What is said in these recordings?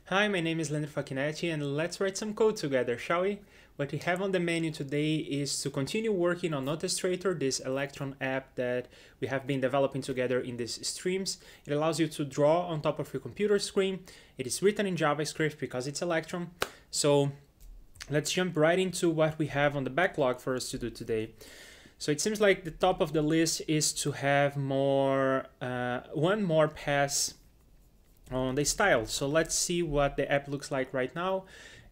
Hi, my name is Leandro Facchinetti and let's write some code together, shall we? What we have on the menu today is to continue working on Notestrator, this Electron app that we have been developing together in these streams. It allows you to draw on top of your computer screen. It is written in JavaScript because it's Electron. So let's jump right into what we have on the backlog for us to do today. So it seems like the top of the list is to have one more pass on the style. So let's see what the app looks like right now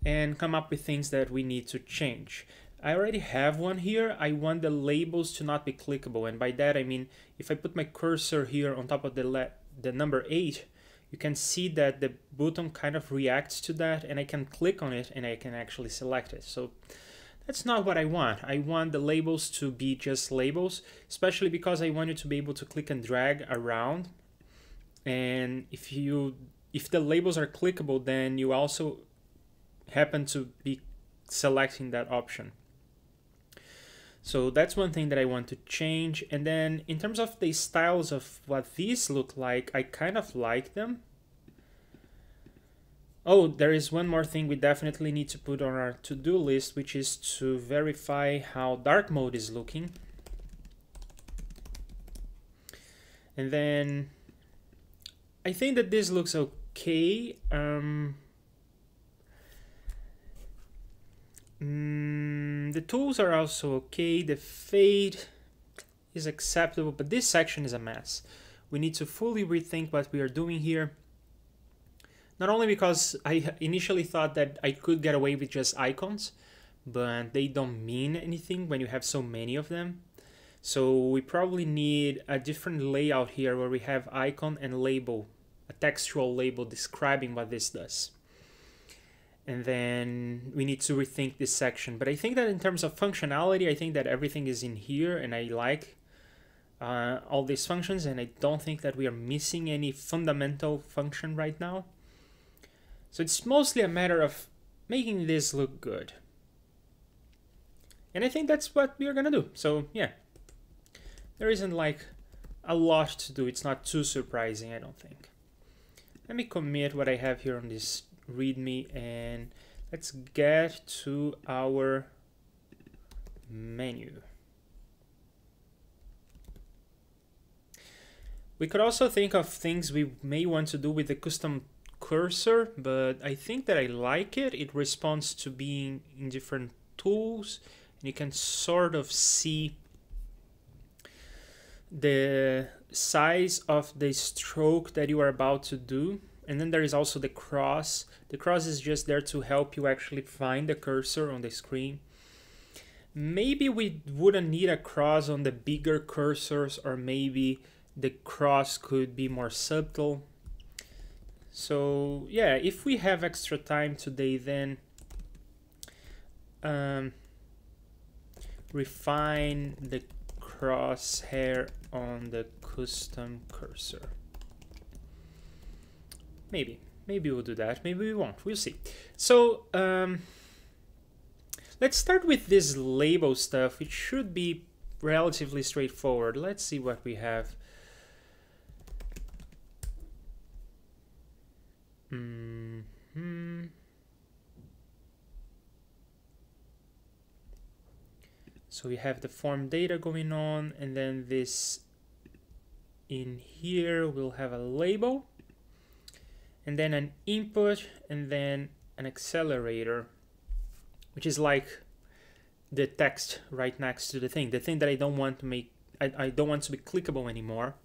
and come up with things that we need to change. I already have one here. I want the labels to not be clickable, and by that I mean if I put my cursor here on top of the number 8, you can see that the button kind of reacts to that, and I can click on it and I can actually select it. So that's not what I want. I want the labels to be just labels, especially because I want you to be able to click and drag around. And if the labels are clickable, then you also happen to be selecting that option. So that's one thing that I want to change. And then in terms of the styles of what these look like, I kind of like them. Oh, there is one more thing we definitely need to put on our to-do list, which is to verify how dark mode is looking. And then I think that this looks okay. The tools are also okay. The fade is acceptable, but this section is a mess. We need to fully rethink what we are doing here. Not only because I initially thought that I could get away with just icons, but they don't mean anything when you have so many of them. So we probably need a different layout here where we have icon and label, a textual label describing what this does. And then we need to rethink this section. But I think that in terms of functionality, I think that everything is in here, and I like all these functions, and I don't think that we are missing any fundamental function right now. So it's mostly a matter of making this look good. And I think that's what we are gonna do. So yeah, there isn't like a lot to do. It's not too surprising, I don't think. Let me commit what I have here on this README and let's get to our menu. We could also think of things we may want to do with the custom cursor, but I think that I like it. It responds to being in different tools, and you can sort of see the size of the stroke that you are about to do. And then there is also the cross. The cross is just there to help you actually find the cursor on the screen. Maybe we wouldn't need a cross on the bigger cursors, or maybe the cross could be more subtle. So yeah, if we have extra time today, then refine the crosshair on the custom cursor. Maybe we'll do that. Maybe we won't. We'll see. So let's start with this label stuff. It should be relatively straightforward. Let's see what we have. So we have the form data going on, and then this in here we'll have a label, and then an input, and then an accelerator, which is like the text right next to the thing that I don't want to make, I don't want to be clickable anymore.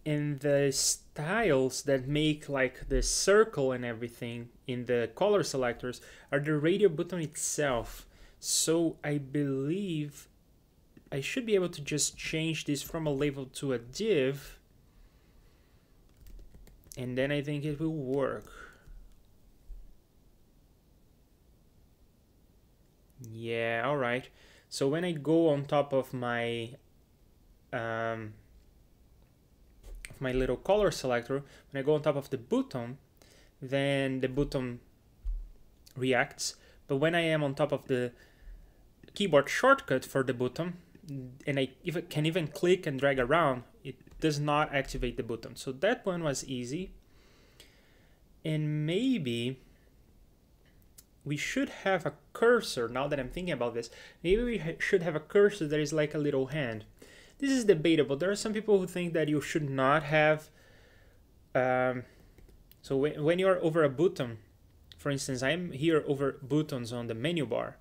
And the styles that make like the circle and everything in the color selectors are the radio button itself. So I believe I should be able to just change this from a label to a div, and then I think it will work. Yeah, all right. So when I go on top of my little color selector, when I go on top of the button, then the button reacts. But when I am on top of the keyboard shortcut for the button, and I can even click and drag around, it does not activate the button. So that one was easy. And maybe we should have a cursor. Now that I'm thinking about this, maybe we should have a cursor that is like a little hand. This is debatable. There are some people who think that you should not have. So when you are over a button, for instance, I'm here over buttons on the menu bar,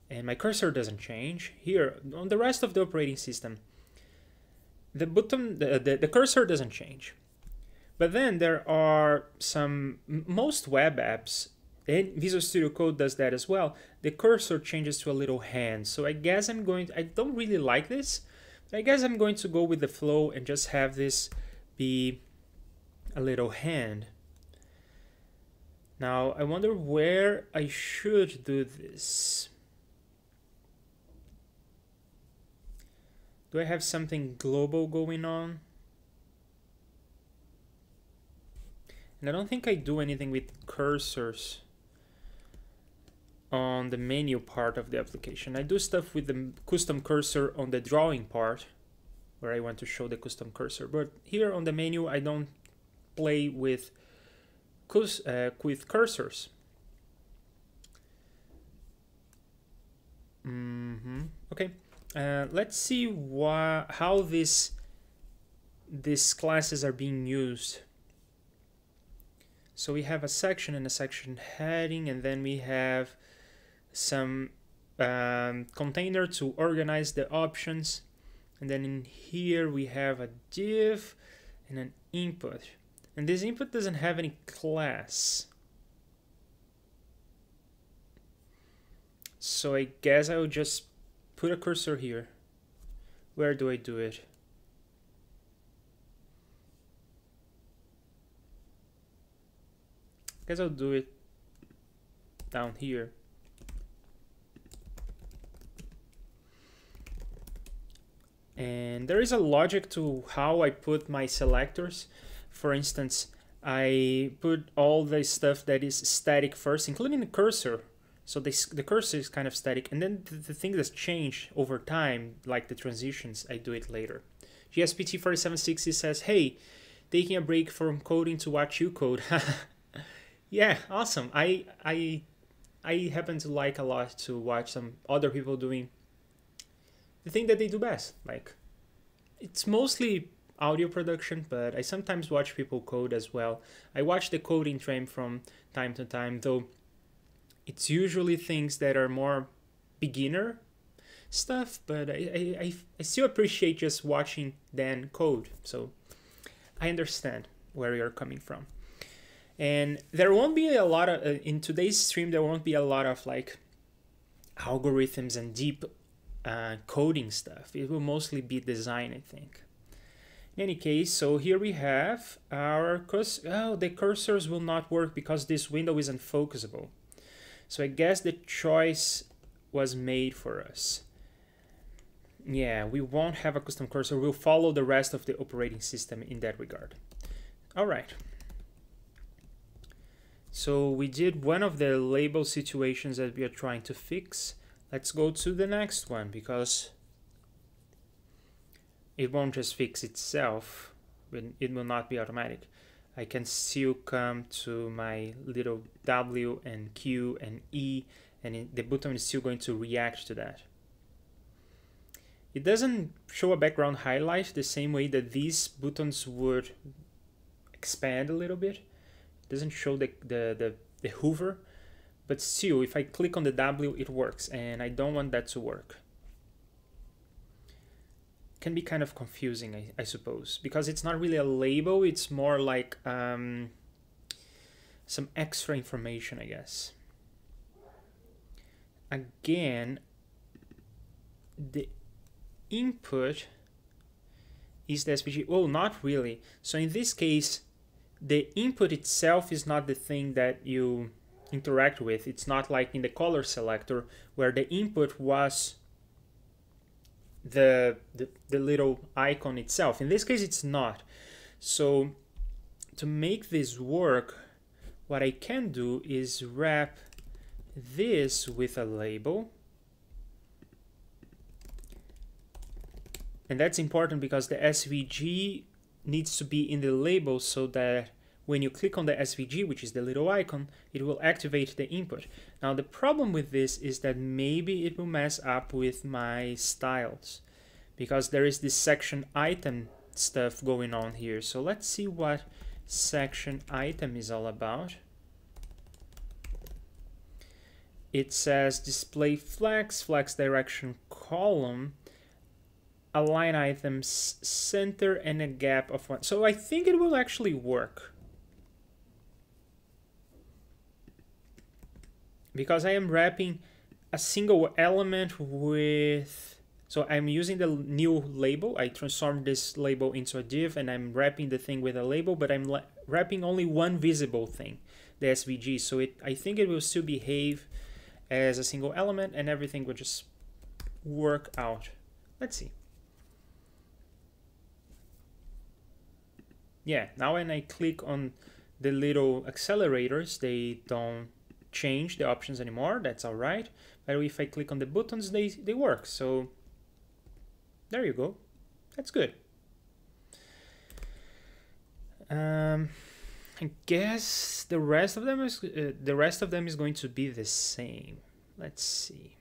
and my cursor doesn't change. Here on the rest of the operating system, the cursor doesn't change. But then there are most web apps, and Visual Studio Code does that as well. The cursor changes to a little hand. So I guess I don't really like this. I guess I'm going to go with the flow and just have this be a little hand. Now I wonder where I should do this. Do I have something global going on? And I don't think I do anything with cursors on the menu part of the application. I do stuff with the custom cursor on the drawing part, where I want to show the custom cursor. But here on the menu, I don't play with cursors. Okay, let's see how these classes are being used. So we have a section and a section heading, and then we have some container to organize the options. And then in here we have a div and an input. And this input doesn't have any class. So I guess I will just put a cursor here. Where do I do it? I guess I'll do it down here. And there is a logic to how I put my selectors. For instance, I put all the stuff that is static first, including the cursor. So the cursor is kind of static, and then the thing that's changed over time, like the transitions, I do it later. GSPT 4760 says, hey, taking a break from coding to watch you code. Yeah, awesome. I happen to like a lot to watch some other people doing the thing that they do best. Like, it's mostly audio production, but I sometimes watch people code as well. I watch the coding train from time to time, though it's usually things that are more beginner stuff, but I still appreciate just watching Dan code. So I understand where you're coming from. And there won't be a lot of, in today's stream, there won't be a lot of like algorithms and deep coding stuff. It will mostly be design, I think. In any case, so here we have our the cursors will not work because this window isn't focusable. So I guess the choice was made for us. Yeah, we won't have a custom cursor. We'll follow the rest of the operating system in that regard. All right. So we did one of the label situations that we are trying to fix. Let's go to the next one, because it won't just fix itself, but it will not be automatic. I can still come to my little W and Q and E, and the button is still going to react to that. It doesn't show a background highlight the same way that these buttons would expand a little bit. It doesn't show the hover, but still, if I click on the W, it works, and I don't want that to work. Can be kind of confusing, I suppose, because it's not really a label, it's more like some extra information, I guess. Again, the input is the SVG. Oh, not really. So in this case, the input itself is not the thing that you interact with. It's not like in the color selector where the input was the little icon itself. In this case, it's not. So to make this work, what I can do is wrap this with a label. And that's important because the SVG needs to be in the label so that when you click on the SVG, which is the little icon, it will activate the input. Now the problem with this is that maybe it will mess up with my styles, because there is this section item stuff going on here. So let's see what section item is all about. It says display flex, flex direction column, align items center, and a gap of 1. So I think it will actually work, because I am wrapping a single element with, so I'm using the new label. I transformed this label into a div, and I'm wrapping the thing with a label, but I'm wrapping only one visible thing, the SVG. So I think it will still behave as a single element, and everything will just work out. Let's see. Yeah, now when I click on the little accelerators, they don't change the options anymore. That's all right. But if I click on the buttons, they work. So there you go. That's good. I guess the rest of them is going to be the same. Let's see.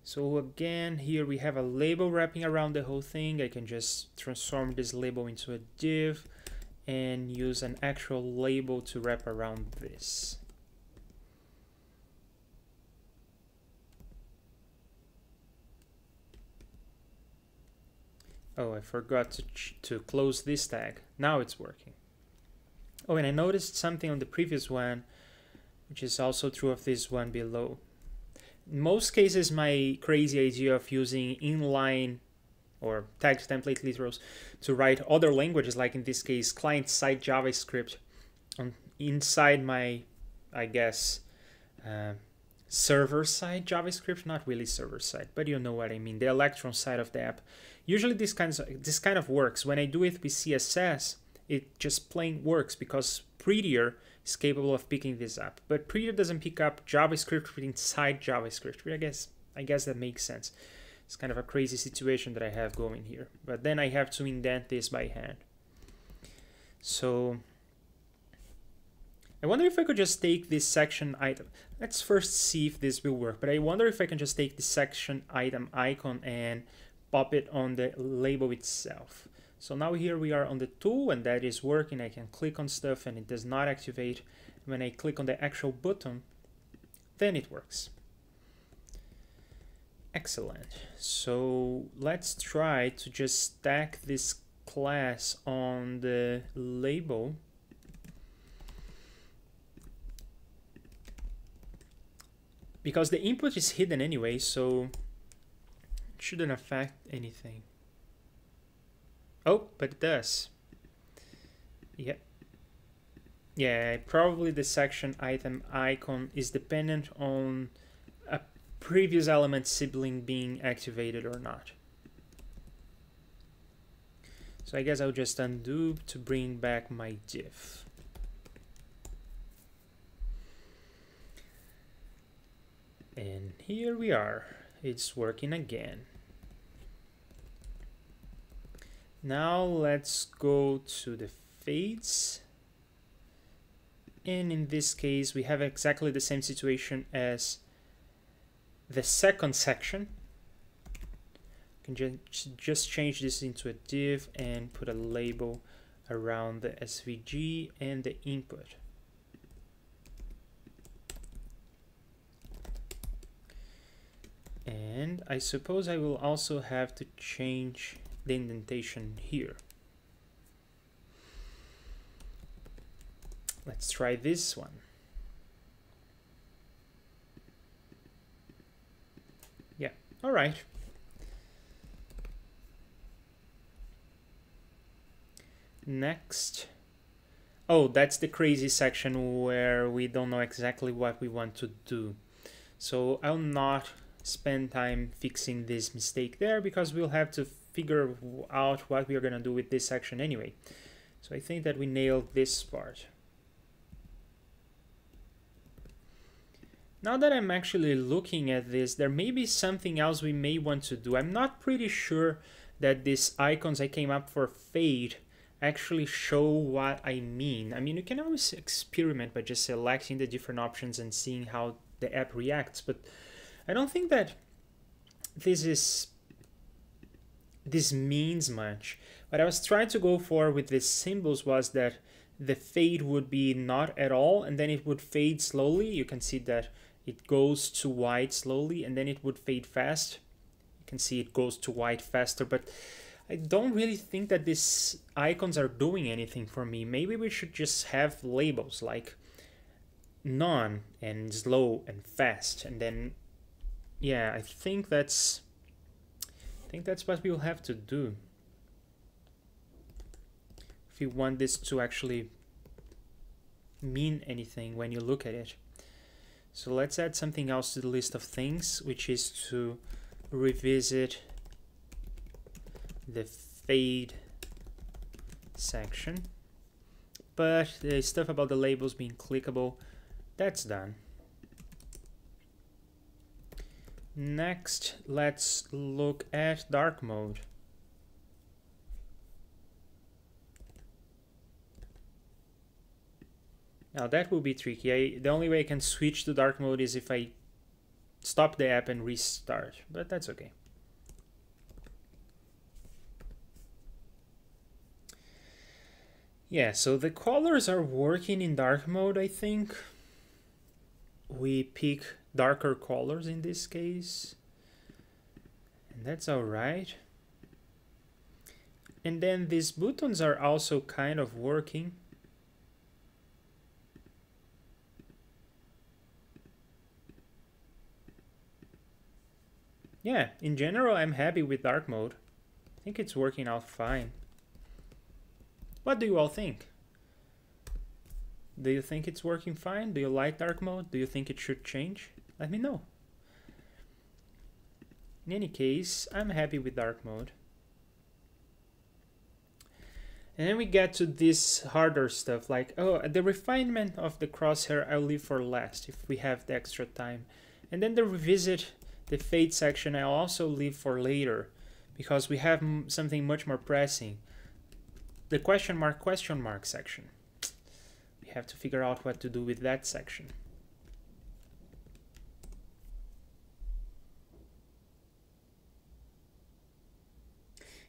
So again, here we have a label wrapping around the whole thing. I can just transform this label into a div and use an actual label to wrap around this. Oh, I forgot to close this tag. Now it's working. Oh, and I noticed something on the previous one, which is also true of this one below. In most cases, my crazy idea of using inline or tagged template literals to write other languages, like in this case, client-side JavaScript, inside my, I guess, server-side JavaScript, not really server-side, but you know what I mean, the Electron side of the app. Usually this kind of works. When I do it with CSS, it just plain works, because Prettier is capable of picking this up. But Prettier doesn't pick up JavaScript inside JavaScript. I guess that makes sense. It's kind of a crazy situation that I have going here. But then I have to indent this by hand. So I wonder if I could just take this section item. Let's first see if this will work. But I wonder if I can just take the section item icon and pop it on the label itself. So now here we are on the tool, and that is working. I can click on stuff and it does not activate. When I click on the actual button, then it works. Excellent. So let's try to just stack this class on the label. Because the input is hidden anyway, so it shouldn't affect anything. Oh, but it does. Yeah. Yeah, probably the section item icon is dependent on a previous element sibling being activated or not. So I guess I'll just undo to bring back my div. And here we are. It's working again. Now let's go to the fades. And in this case, we have exactly the same situation as the second section. You can just change this into a div and put a label around the SVG and the input. And I suppose I will also have to change the indentation here. Let's try this one. Yeah, all right. Next. Oh, that's the crazy section where we don't know exactly what we want to do. So I'll not spend time fixing this mistake there, because we'll have to figure out what we are going to do with this section anyway. So I think that we nailed this part. Now that I'm actually looking at this, there may be something else we may want to do. I'm not pretty sure that these icons I came up for fade actually show what I mean. I mean, you can always experiment by just selecting the different options and seeing how the app reacts, but I don't think that this means much. What I was trying to go for with these symbols was that the fade would be not at all, and then it would fade slowly. You can see that it goes to white slowly, and then it would fade fast. You can see it goes to white faster, but I don't really think that these icons are doing anything for me. Maybe we should just have labels like none and slow and fast, and then yeah, I think that's what we'll have to do if you want this to actually mean anything when you look at it. So let's add something else to the list of things, which is to revisit the fade section. But the stuff about the labels being clickable, that's done. Next, let's look at dark mode. Now that will be tricky. The only way I can switch to dark mode is if I stop the app and restart, but that's okay. Yeah, so the colors are working in dark mode, I think. We pick darker colors in this case, and that's all right. And then these buttons are also kind of working. Yeah, in general, I'm happy with dark mode. I think it's working out fine. What do you all think? Do you think it's working fine? Do you like dark mode? Do you think it should change? Let me know. In any case, I'm happy with dark mode. And then we get to this harder stuff like, oh, the refinement of the crosshair I'll leave for last if we have the extra time. And then the revisit, the fade section I'll also leave for later because we have something much more pressing. The question mark section. We have to figure out what to do with that section.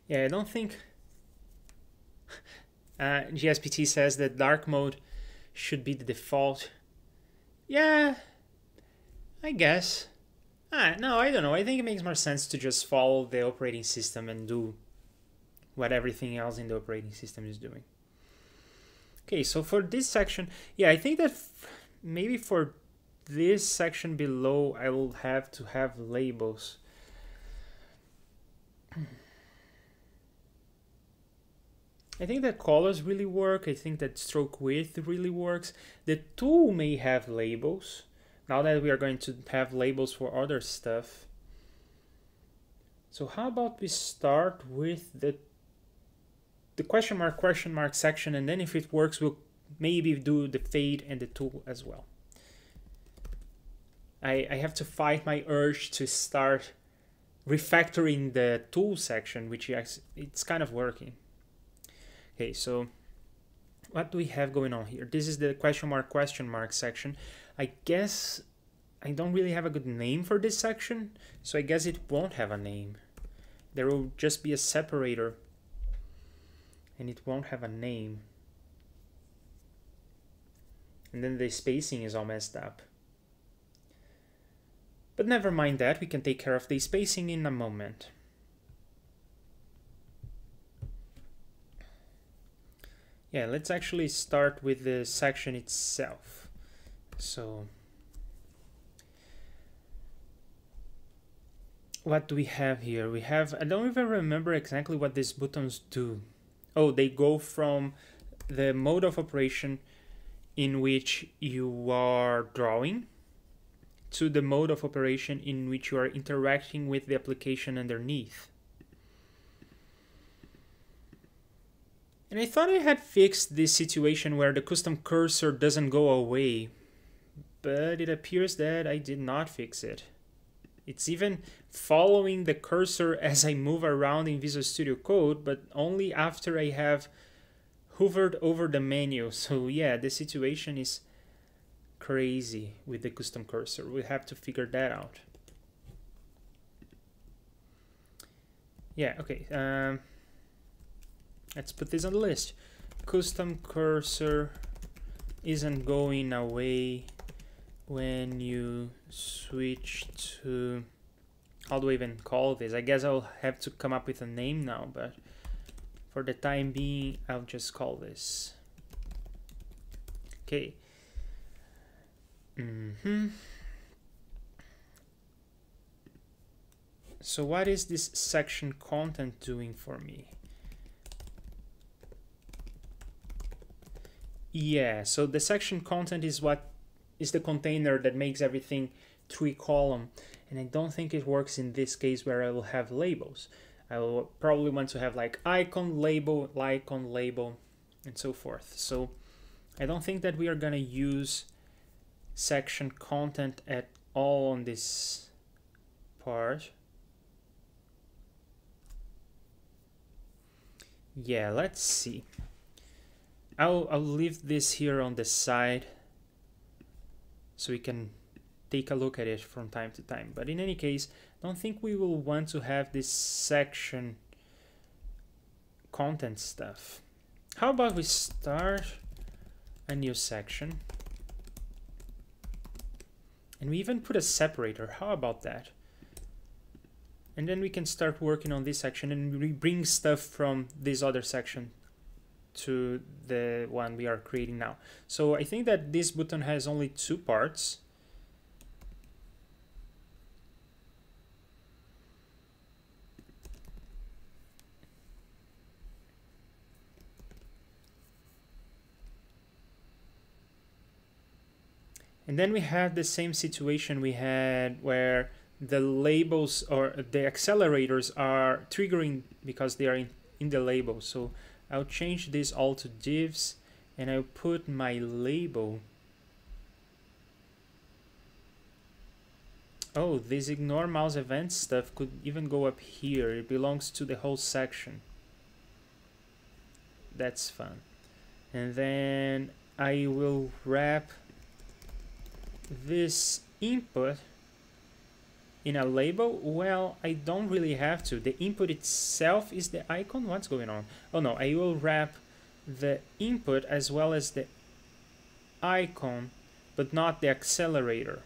Yeah, I don't think GSPT says that dark mode should be the default. Yeah, I guess. No, I don't know. I think it makes more sense to just follow the operating system and do what everything else in the operating system is doing. Okay, so for this section, yeah, I think that maybe for this section below, I will have to have labels. I think that colors really work. I think that stroke width really works. The tool may have labels. Now that we are going to have labels for other stuff. So how about we start with the question mark section, and then if it works, we'll maybe do the fade and the tool as well. I have to fight my urge to start refactoring the tool section, which it's kind of working. Okay, so what do we have going on here? This is the question mark section. I guess I don't really have a good name for this section, so I guess it won't have a name. There will just be a separator, and it won't have a name. And then the spacing is all messed up. But never mind that, we can take care of the spacing in a moment. Yeah, let's actually start with the section itself. So, what do we have here? We have, I don't even remember exactly what these buttons do. Oh, they go from the mode of operation in which you are drawing to the mode of operation in which you are interacting with the application underneath. And I thought I had fixed this situation where the custom cursor doesn't go away, but it appears that I did not fix it. It's even following the cursor as I move around in Visual Studio Code, but only after I have hovered over the menu. So yeah, the situation is crazy with the custom cursor. We have to figure that out. Yeah, okay. Let's put this on the list. Custom cursor isn't going away when you switch to... How do I even call this? I guess I'll have to come up with a name now, but for the time being, I'll just call this. Okay. So what is this section content doing for me? Yeah, so the section content is what is the container that makes everything 3-column, and I don't think it works in this case where I will have labels. I will probably want to have like icon label, and so forth. So I don't think that we are gonna use section content at all on this part. Yeah, let's see. I'll leave this here on the side so we can take a look at it from time to time. But in any case, I don't think we will want to have this section content stuff. How about we start a new section and we even put a separator? How about that? And then we can start working on this section and we bring stuff from this other section to the one we are creating now. So I think that this button has only 2 parts. And then we have the same situation we had where the labels or the accelerators are triggering because they are in the label. So I'll change this all to divs and I'll put my label. Oh, this ignore mouse event stuff could even go up here. It belongs to the whole section. That's fun. And then I will wrap this input in a label. Well, I don't really have to. The input itself is the icon. What's going on? Oh no, I will wrap the input as well as the icon, but not the accelerator.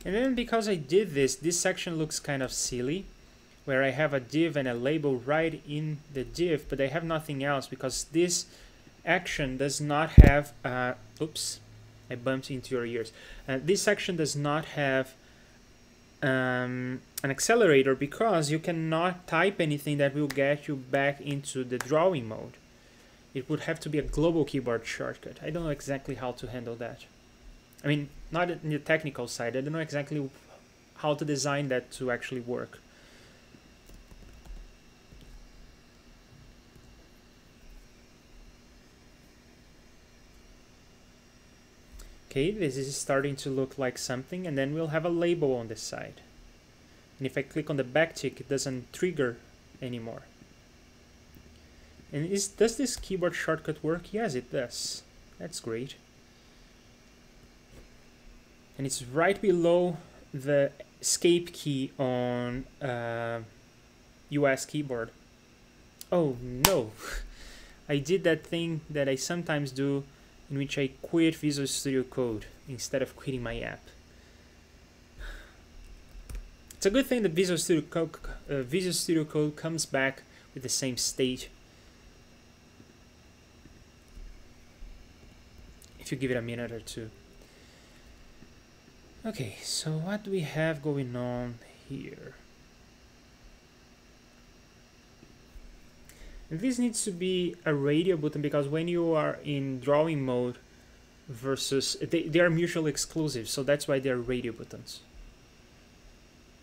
And then because I did this, this section looks kind of silly, where I have a div and a label right in the div, but I have nothing else because this action does not have, oops, I bumped into your ears. This section does not have an accelerator because you cannot type anything that will get you back into the drawing mode. It would have to be a global keyboard shortcut. I don't know exactly how to handle that. I mean, not in the technical side. I don't know exactly how to design that to actually work. Okay, this is starting to look like something, and then we'll have a label on this side. And if I click on the backtick, it doesn't trigger anymore. And does this keyboard shortcut work? Yes, it does. That's great. And it's right below the escape key on US keyboard. Oh no, I did that thing that I sometimes do in which I quit Visual Studio Code instead of quitting my app. It's a good thing that Visual Studio Code comes back with the same state if you give it a minute or two. Okay, so what do we have going on here? This needs to be a radio button because when you are in drawing mode versus they are mutually exclusive, so that's why they're radio buttons.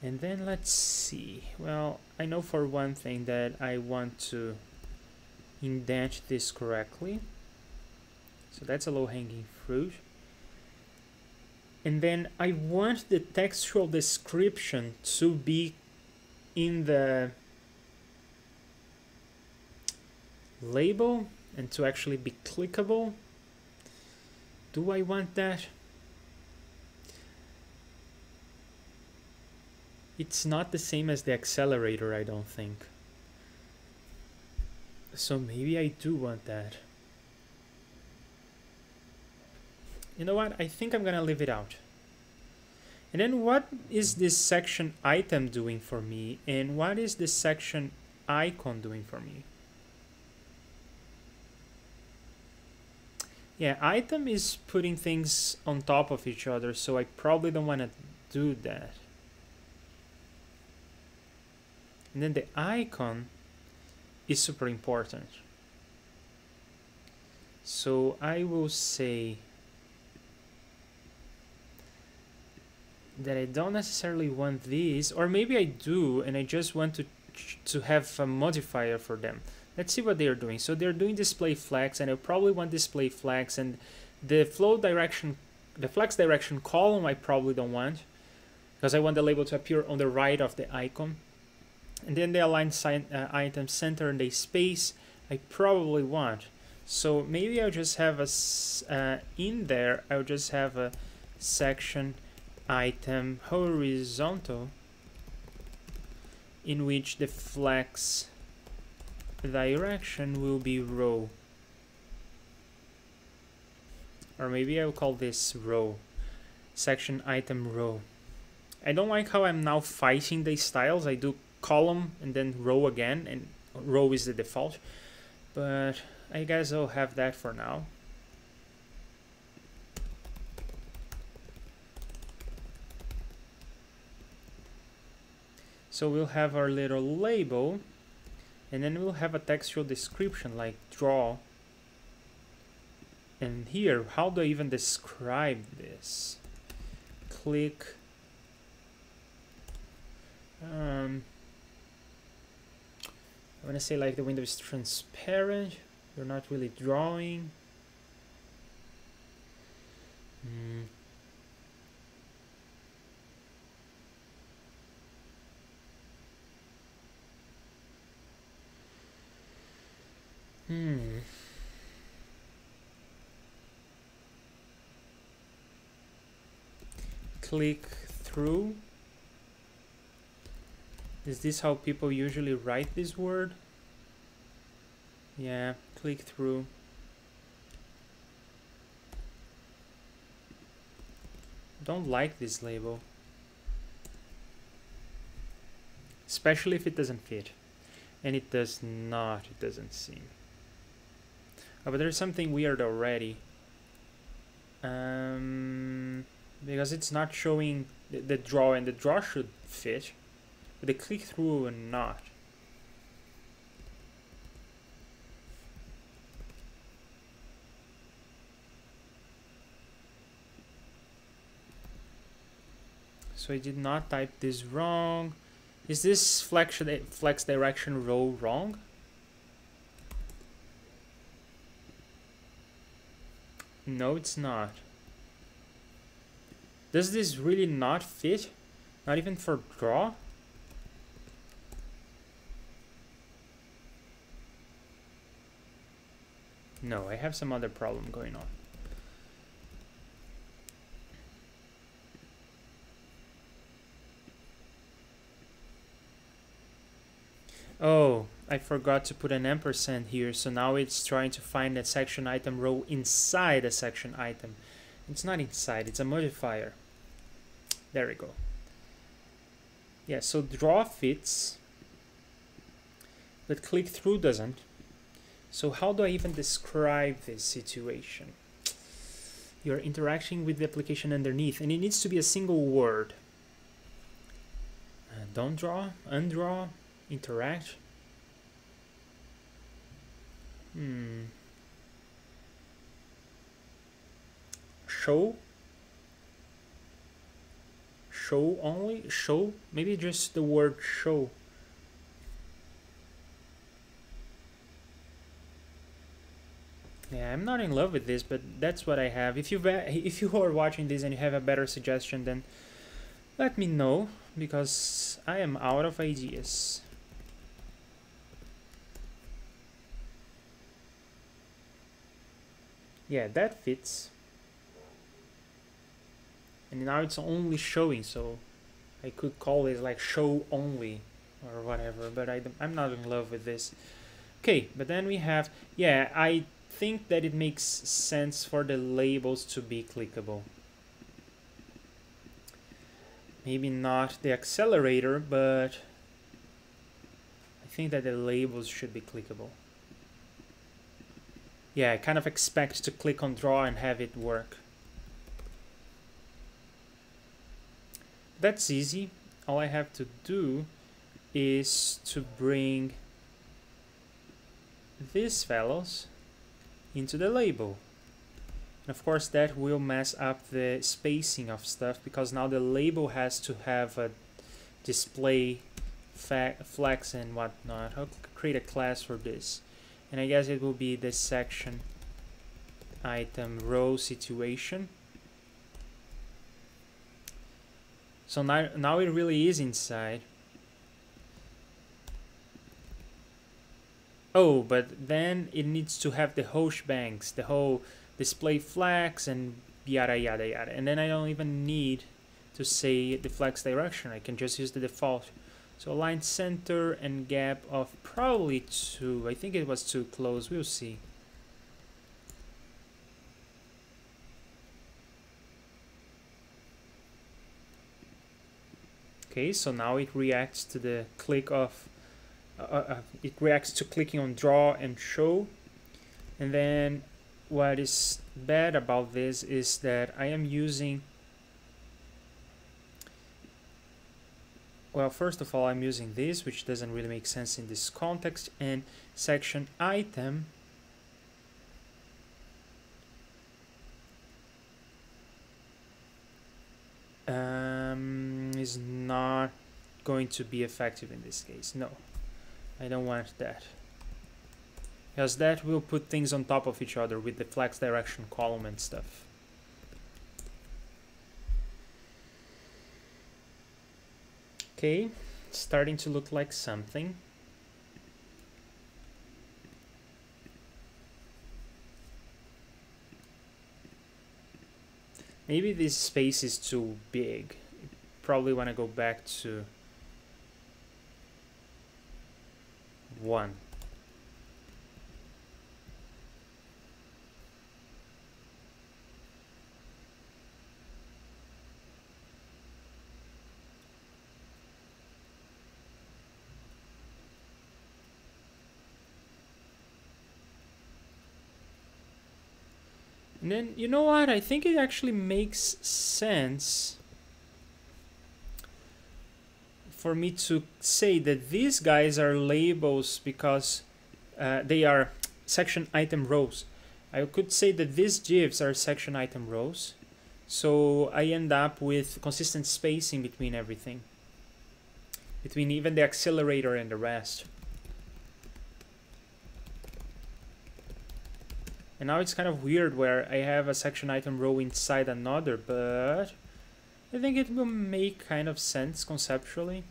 And then let's see. Well, I know for one thing that I want to indent this correctly. So that's a low-hanging fruit. And then I want the textual description to be in the label and to actually be clickable. Do I want that? It's not the same as the accelerator, I don't think. So maybe I do want that. You know what? I think I'm gonna leave it out. And then what is this section item doing for me? And what is this section icon doing for me? Yeah, item is putting things on top of each other, so I probably don't want to do that. And then the icon is super important. So I will say that I don't necessarily want these, or maybe I do, and I just want to have a modifier for them. Let's see what they're doing. So they're doing display flex, and I probably want display flex, and the flow direction, the flex direction column I probably don't want, because I want the label to appear on the right of the icon. And then the align item center and the space I probably want. So maybe I'll just have a in there I'll just have a section item horizontal in which the flex direction will be row. Or maybe I'll call this row, section item row. I don't like how I'm now fighting the styles. I do column and then row again, and row is the default, but I guess I'll have that for now. So we'll have our little label, and then we'll have a textual description like draw. And here, how do I even describe this? Click. I want to say like the window is transparent. You're not really drawing. Click through. Is this how people usually write this word? Yeah, click through. Don't like this label. Especially if it doesn't fit. And it does not, it doesn't seem. Oh, but there's something weird already. Because it's not showing the draw, and the draw should fit. But the click through and not. So I did not type this wrong. Is this flex direction row wrong? No, it's not. Does this really not fit? Not even for draw? No, I have some other problem going on. Oh, I forgot to put an ampersand here, so now it's trying to find a section item row inside a section item. It's not inside, it's a modifier. There we go. Yeah, so draw fits, but click through doesn't. So how do I even describe this situation? You're interacting with the application underneath, and it needs to be a single word. Don't draw, undraw, interact. Show. Show only? Show? Maybe just the word show. Yeah, I'm not in love with this, but that's what I have. If you are watching this and you have a better suggestion, then let me know, because I am out of ideas. Yeah, that fits. And now it's only showing, so I could call it like show only or whatever, but I'm not in love with this. Okay, but then we have, yeah, I think that it makes sense for the labels to be clickable. Maybe not the accelerator, but I think that the labels should be clickable. Yeah, I kind of expect to click on draw and have it work. That's easy. All I have to do is to bring these fellows into the label. And of course that will mess up the spacing of stuff, because now the label has to have a display flex and whatnot. I'll create a class for this, and I guess it will be the section item row situation. So now it really is inside. Oh, but then it needs to have the whole shebangs, the whole display flex and yada yada yada. And then I don't even need to say the flex direction. I can just use the default. So align center and gap of probably 2. I think it was too close. We'll see. Okay, so now it reacts to the click of it reacts to clicking on draw and show. And then what is bad about this is that I am using, well, first of all, I'm using this, which doesn't really make sense in this context, and section item is not going to be effective in this case. No, I don't want that, because that will put things on top of each other with the flex direction column and stuff. Okay, it's starting to look like something. Maybe this space is too big. Probably want to go back to 1. And then, you know what? I think it actually makes sense for me to say that these guys are labels because they are section item rows. I could say that these divs are section item rows, so I end up with consistent spacing between everything, between even the accelerator and the rest. And now it's kind of weird where I have a section item row inside another, but I think it will make kind of sense conceptually.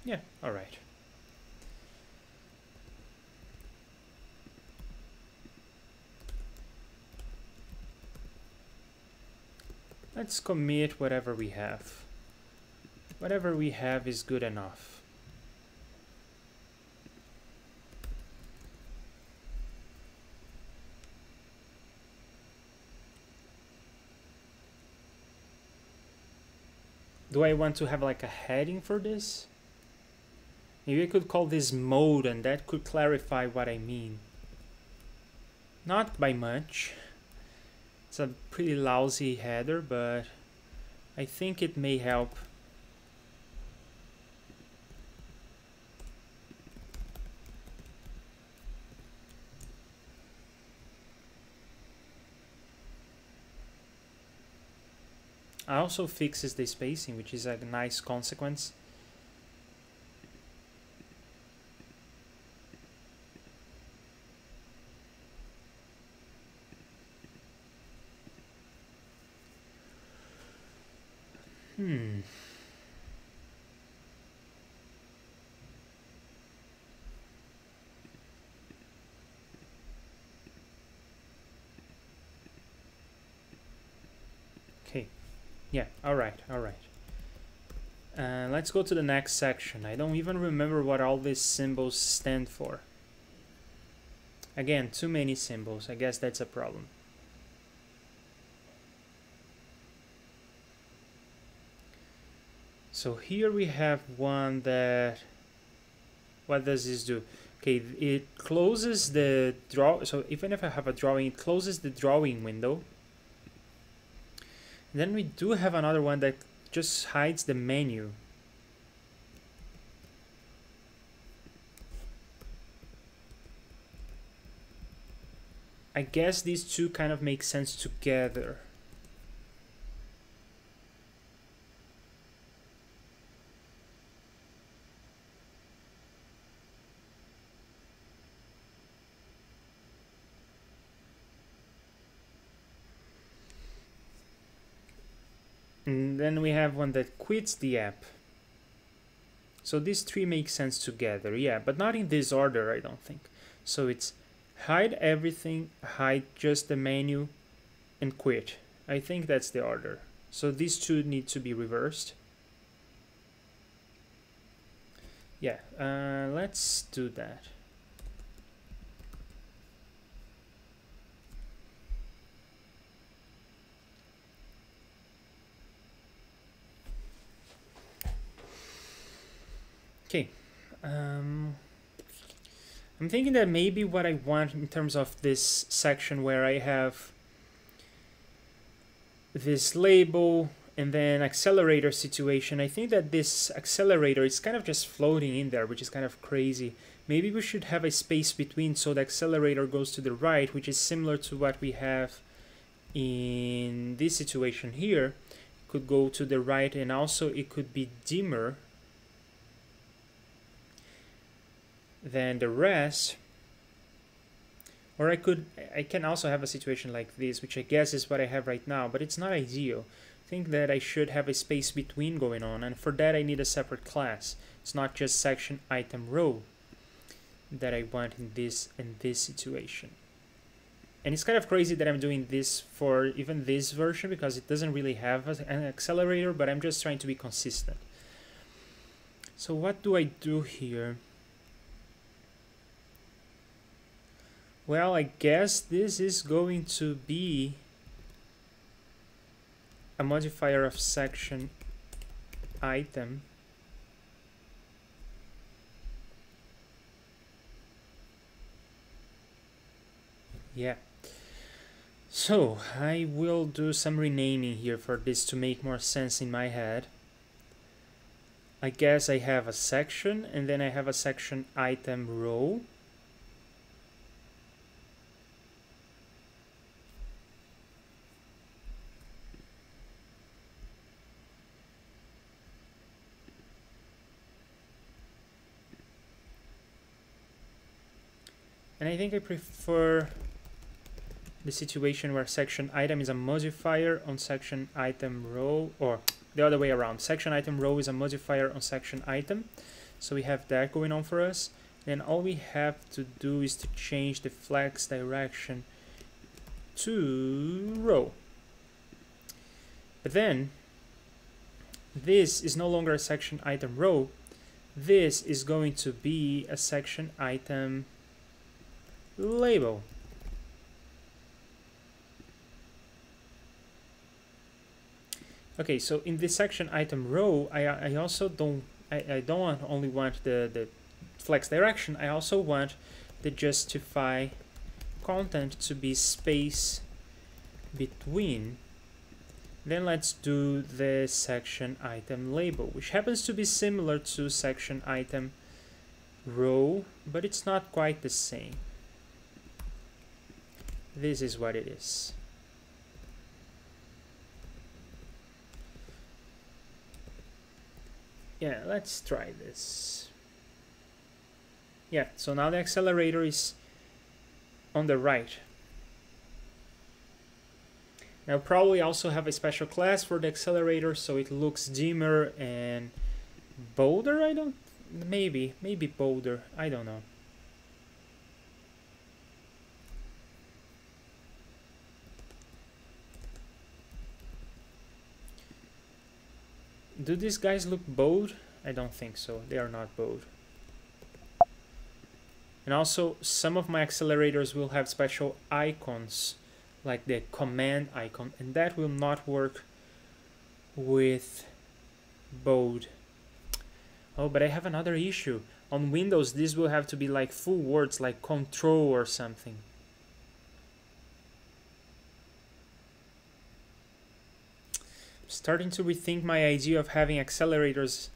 Yeah, all right. Let's commit whatever we have. Whatever we have is good enough. Do I want to have like a heading for this? Maybe I could call this mode, and that could clarify what I mean. Not by much. It's a pretty lousy header, but I think it may help. also fixes the spacing, which is a nice consequence. Okay, yeah, all right. Let's go to the next section. I don't even remember what all these symbols stand for. Again, too many symbols. I guess that's a problem. So here we have one that, what does this do? Okay, it closes the draw. So even if I have a drawing, it closes the drawing window. And then we do have another one that just hides the menu. I guess these two kind of make sense together. And then we have one that quits the app. So these three make sense together, yeah, but not in this order, I don't think. So it's hide everything, hide just the menu, and quit. I think that's the order. So these two need to be reversed. Yeah, let's do that. Okay, I'm thinking that maybe what I want in terms of this section where I have this label and then accelerator situation, I think that this accelerator is kind of just floating in there, which is kind of crazy. Maybe we should have a space between so the accelerator goes to the right, which is similar to what we have in this situation here. It could go to the right, and also it could be dimmer than the rest. Or I can also have a situation like this, which I guess is what I have right now, but it's not ideal. I think that I should have a space between going on, and for that I need a separate class. It's not just section item row that I want in this situation. And it's kind of crazy that I'm doing this for even this version, because it doesn't really have an accelerator, but I'm just trying to be consistent. So what do I do here? Well, I guess this is going to be a modifier of section item. Yeah. So I will do some renaming here for this to make more sense in my head. I guess I have a section, and then I have a section item row. And I think I prefer the situation where section item is a modifier on section item row, or the other way around. Section item row is a modifier on section item. So we have that going on for us. Then all we have to do is to change the flex direction to row. But then this is no longer a section item row. This is going to be a section item label. Okay, so in this section item row, I also don't only want the flex direction. I also want the justify content to be space between. Then let's do the section item label, which happens to be similar to section item row, but it's not quite the same. This is what it is. Yeah, let's try this. Yeah, so now the accelerator is on the right. Now probably also have a special class for the accelerator so it looks dimmer and bolder. I don't, maybe bolder, I don't know. Do these guys look bold? I don't think so. They are not bold. And also, some of my accelerators will have special icons, like the command icon, and that will not work with bold. Oh, but I have another issue. On Windows, this will have to be like full words, like control or something. Starting to rethink my idea of having accelerators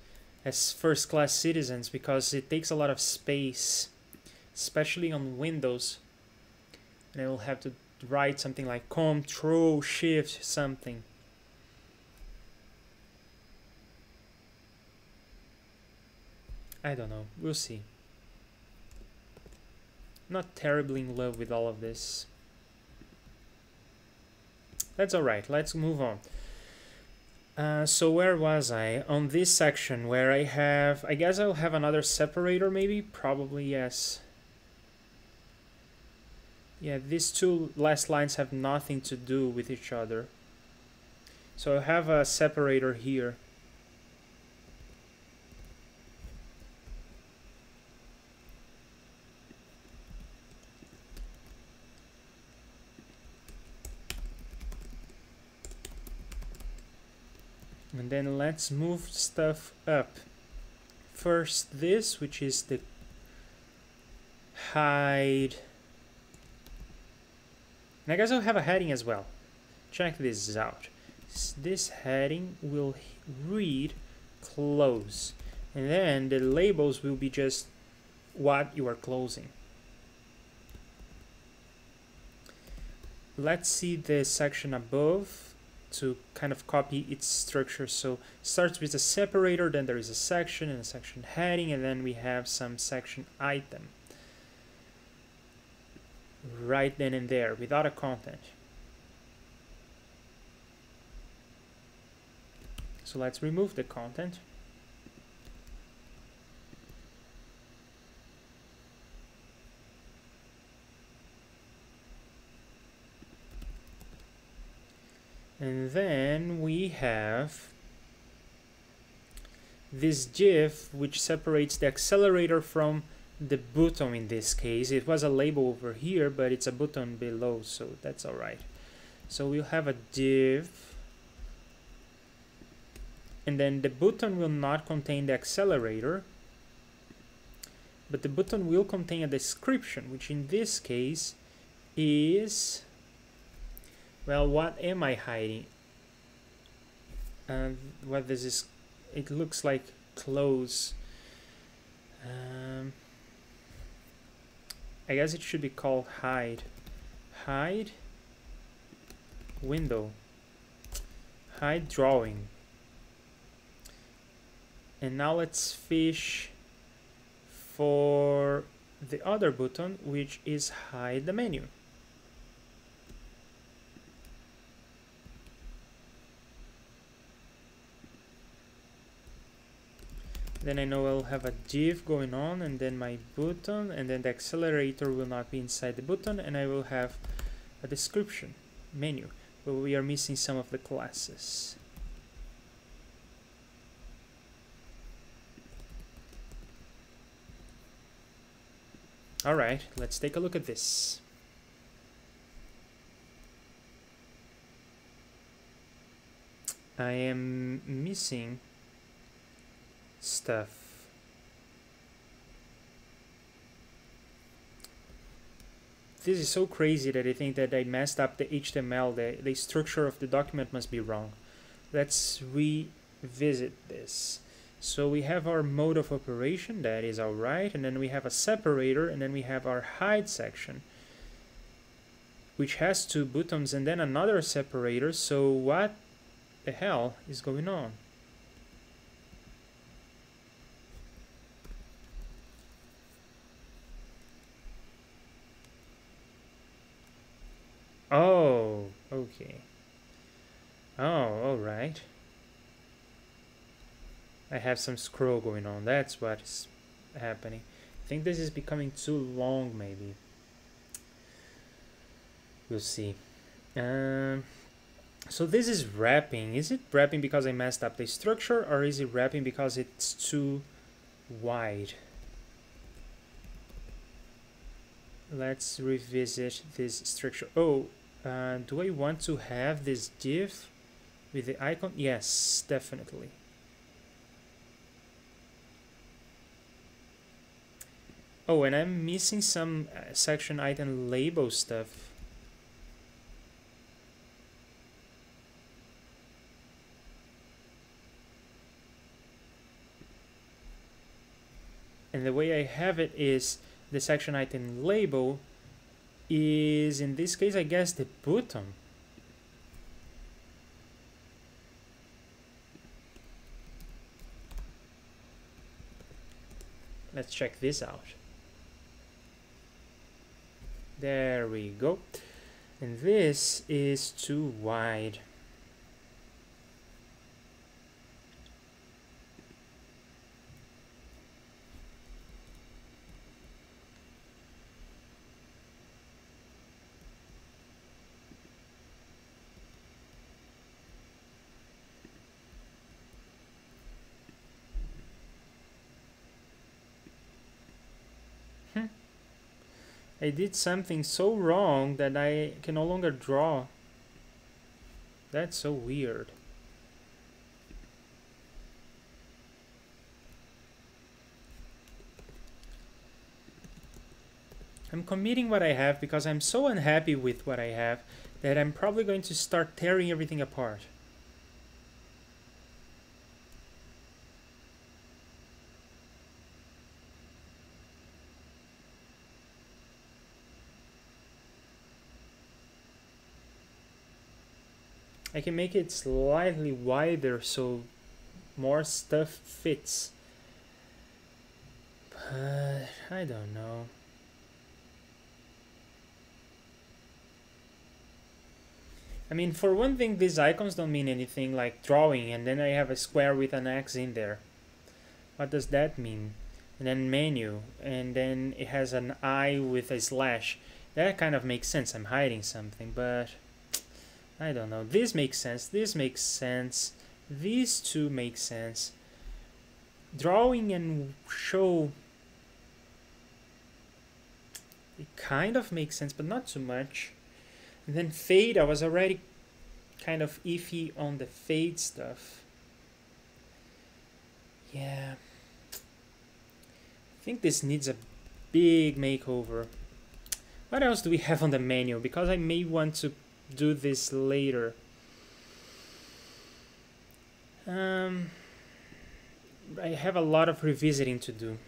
as first-class citizens because it takes a lot of space, especially on Windows. And I will have to write something like Control Shift something. I don't know, we'll see. Not terribly in love with all of this. That's alright, let's move on. So where was I? On this section where I have, I guess I'll have another separator maybe? Probably yes. Yeah, these two last lines have nothing to do with each other. So I have a separator here. And then let's move stuff up. First this, which is the hide. And I guess I'll have a heading as well. Check this out. This heading will read close. And then the labels will be just what you are closing. Let's see the section above to kind of copy its structure. So it starts with a separator, then there is a section and a section heading, and then we have some section item right then and there without a content. So let's remove the content. And then we have this div which separates the accelerator from the button in this case. It was a label over here, but it's a button below, so that's alright. So we'll have a div, and then the button will not contain the accelerator, but the button will contain a description, which in this case is, well, what am I hiding? What does this? It looks like close. I guess it should be called hide. Hide window. Hide drawing. And now let's fish for the other button, which is hide the menu. Then I know I'll have a div going on, and then my button, and then the accelerator will not be inside the button, and I will have a description menu, but we are missing some of the classes. Alright, let's take a look at this. I am missing stuff. This is so crazy that I think that I messed up the HTML. The structure of the document must be wrong. Let's revisit this. So we have our mode of operation, that is alright, and then we have a separator, and then we have our hide section, which has two buttons and then another separator. So what the hell is going on? Okay. Oh, alright. I have some scroll going on. That's what's happening. I think this is becoming too long, maybe. We'll see. So this is wrapping. Is it wrapping because I messed up the structure, or is it wrapping because it's too wide? Let's revisit this structure. Oh, do I want to have this div with the icon? Yes, definitely. Oh, and I'm missing some section item label stuff. And the way I have it is the section item label is, in this case, I guess the button. Let's check this out. There we go. And this is too wide. I did something so wrong that I can no longer draw. That's so weird. I'm committing what I have because I'm so unhappy with what I have that I'm probably going to start tearing everything apart. I can make it slightly wider so more stuff fits. But I don't know. I mean, for one thing, these icons don't mean anything, like drawing, and then I have a square with an X in there. What does that mean? And then menu, and then it has an I with a slash. That kind of makes sense. I'm hiding something, but I don't know. This makes sense. This makes sense. These two make sense. Drawing and show, it kind of makes sense, but not too much. And then fade, I was already kind of iffy on the fade stuff. Yeah. I think this needs a big makeover. What else do we have on the menu? Because I may want to do this later. I have a lot of revisiting to do.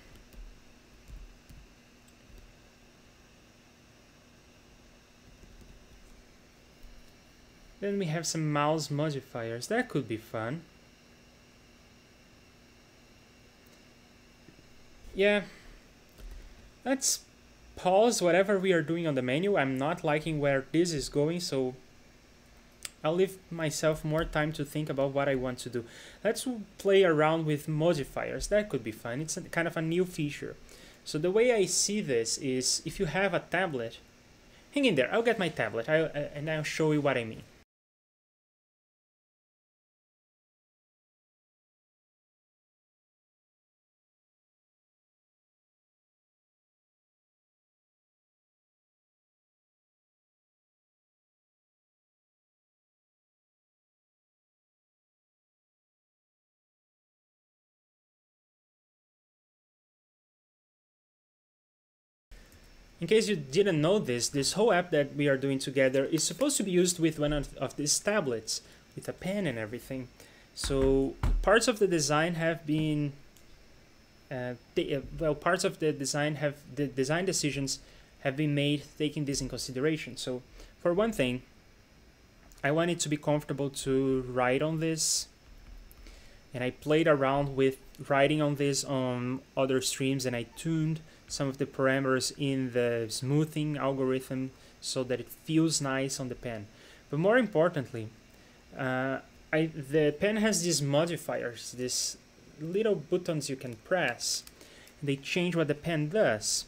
Then we have some mouse modifiers. That could be fun. Yeah. Let's pause whatever we are doing on the menu. I'm not liking where this is going, so I'll leave myself more time to think about what I want to do. Let's play around with modifiers. That could be fun. It's kind of a new feature. So the way I see this is, if you have a tablet, hang in there, I'll get my tablet and I'll show you what I mean. In case you didn't know this whole app that we are doing together is supposed to be used with one of these tablets, with a pen and everything. So parts of the design have been, parts of the design decisions have been made taking this in consideration. So for one thing, I wanted to be comfortable to write on this, and I played around with writing on this on other streams, and I tuned some of the parameters in the smoothing algorithm so that it feels nice on the pen. But more importantly, the pen has these modifiers, these little buttons you can press. They change what the pen does,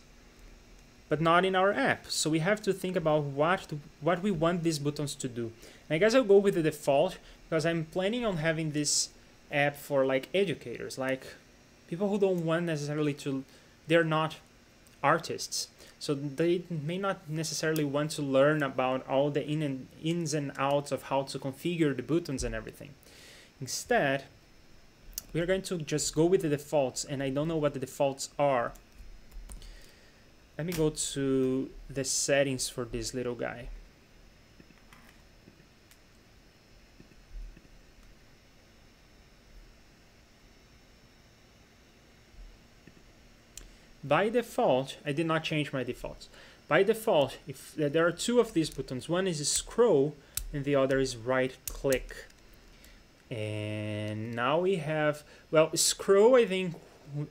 but not in our app. So we have to think about what we want these buttons to do. And I guess I'll go with the default because I'm planning on having this app for like educators, like people who don't want necessarily to, they're not artists. So they may not necessarily want to learn about all the ins and outs of how to configure the buttons and everything. Instead, we are going to just go with the defaults, and I don't know what the defaults are. Let me go to the settings for this little guy. By default, I did not change my defaults. By default, if there are two of these buttons, one is scroll and the other is right click. And now we have, well, scroll I think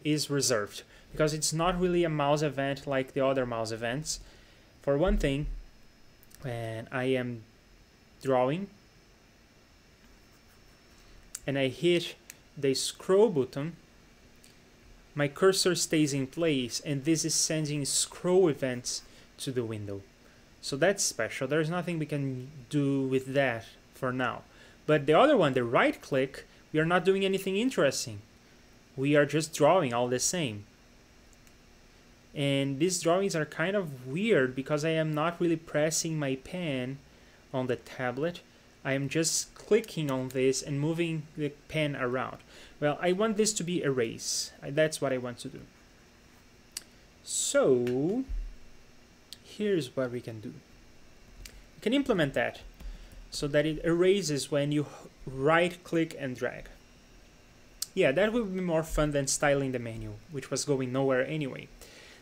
is reserved because it's not really a mouse event like the other mouse events. For one thing, when I am drawing and I hit the scroll button, my cursor stays in place and this is sending scroll events to the window. So that's special. There's nothing we can do with that for now. But the other one, the right click, we are not doing anything interesting. We are just drawing all the same. And these drawings are kind of weird because I am not really pressing my pen on the tablet. I am just clicking on this and moving the pen around. Well, I want this to be erase. That's what I want to do. So here's what we can do. We can implement that so that it erases when you right click and drag. Yeah, that will be more fun than styling the menu, which was going nowhere anyway.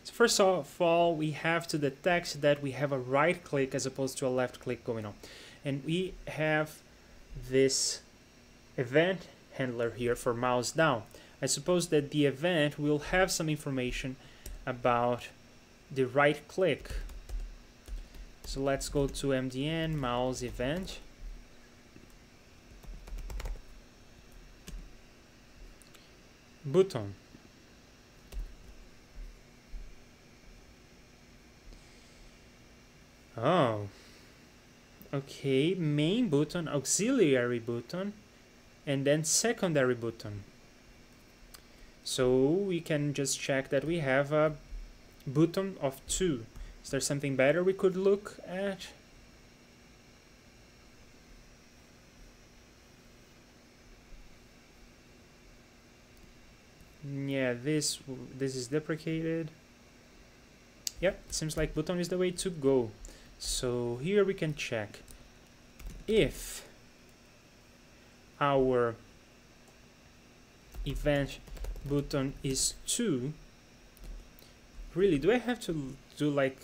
So first of all, we have to detect that we have a right click as opposed to a left click going on. And we have this event handler here for mouse down. I suppose that the event will have some information about the right click. So let's go to MDN mouse event. Button. Oh. Okay, main button, auxiliary button, and then secondary button. So we can just check that we have a button of 2. Is there something better we could look at? Yeah, this is deprecated. Yep, seems like button is the way to go. So here we can check if our event button is 2. Really, do I have to do like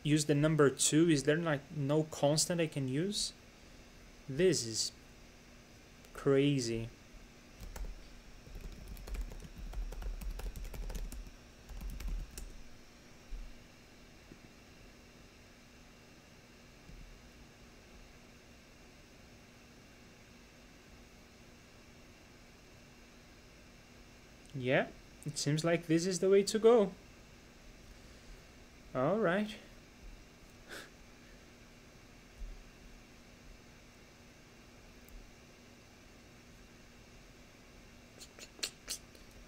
use the number 2? Is there like no constant I can use? This is crazy. Yeah, it seems like this is the way to go. All right.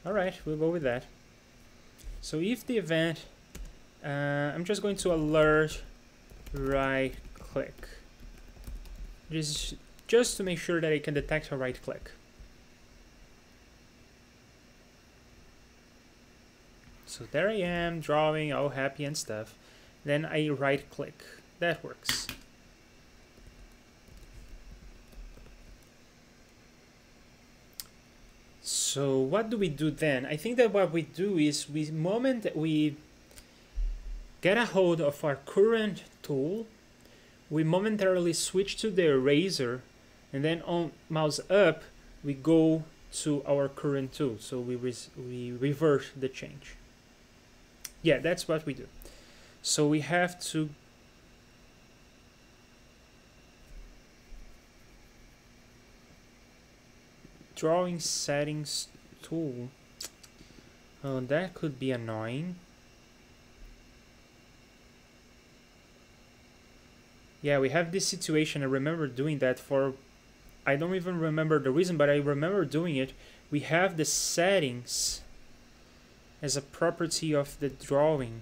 All right, we'll go with that. So if the event, I'm just going to alert right click. This is just to make sure that it can detect a right click. So there I am, drawing, all happy and stuff. Then I right click. That works. So what do we do then? I think that what we do is we get a hold of our current tool, we momentarily switch to the eraser, and then on mouse up, we go to our current tool. So we reverse the change. Yeah, that's what we do. So we have to drawing settings tool. Oh, that could be annoying. Yeah, we have this situation. I remember doing that for, I don't even remember the reason, but I remember doing it. We have the settings as a property of the drawing.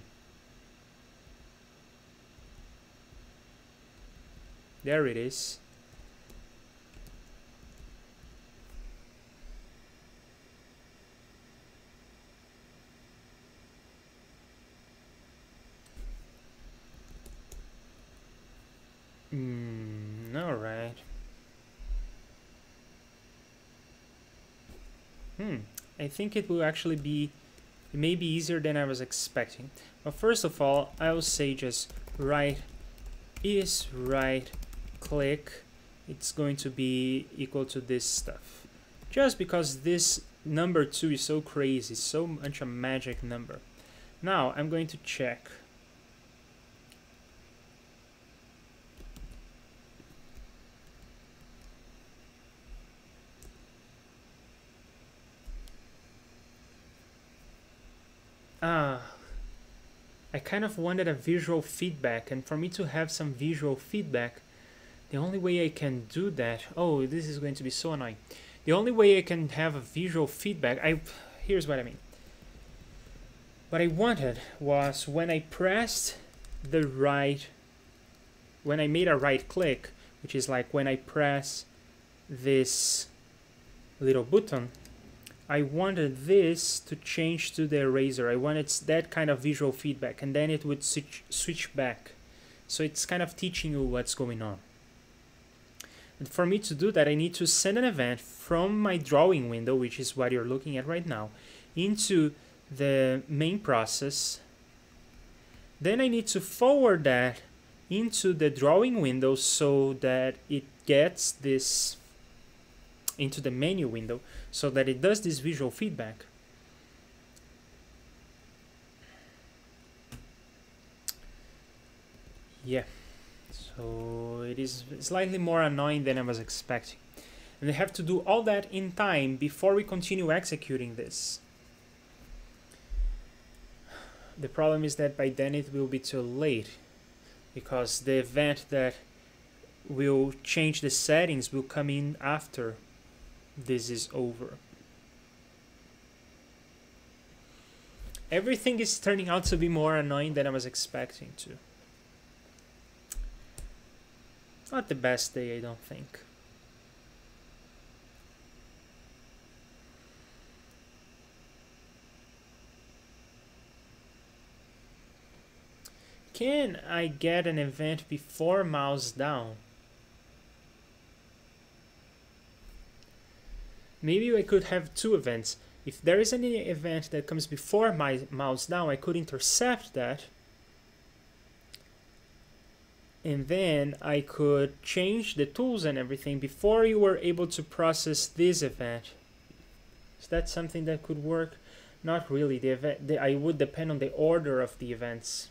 There it is. All right. I think it will actually be, it may be easier than I was expecting. But first of all, I will say just right click. It's going to be equal to this stuff. Just because this number 2 is so crazy, so much a magic number. Now I'm going to check. I kind of wanted a visual feedback, and for me to have some visual feedback, the only way I can do that, oh, this is going to be so annoying. The only way I can have a visual feedback, here's what I mean. What I wanted was when I pressed the right, when I made a right click, which is like when I press this little button, I wanted this to change to the eraser. I wanted that kind of visual feedback, and then it would switch back. So it's kind of teaching you what's going on. And for me to do that, I need to send an event from my drawing window, which is what you're looking at right now, into the main process. Then I need to forward that into the drawing window so that it gets this into the menu window, so that it does this visual feedback. Yeah, so it is slightly more annoying than I was expecting. And I have to do all that in time before we continue executing this. The problem is that by then it will be too late, because the event that will change the settings will come in after this is over. Everything is turning out to be more annoying than I was expecting to. Not the best day, I don't think. Can I get an event before mouse down? Maybe I could have two events. If there is any event that comes before my mouse down, I could intercept that. And then I could change the tools and everything before you were able to process this event. Is that something that could work? Not really. I would depend on the order of the events.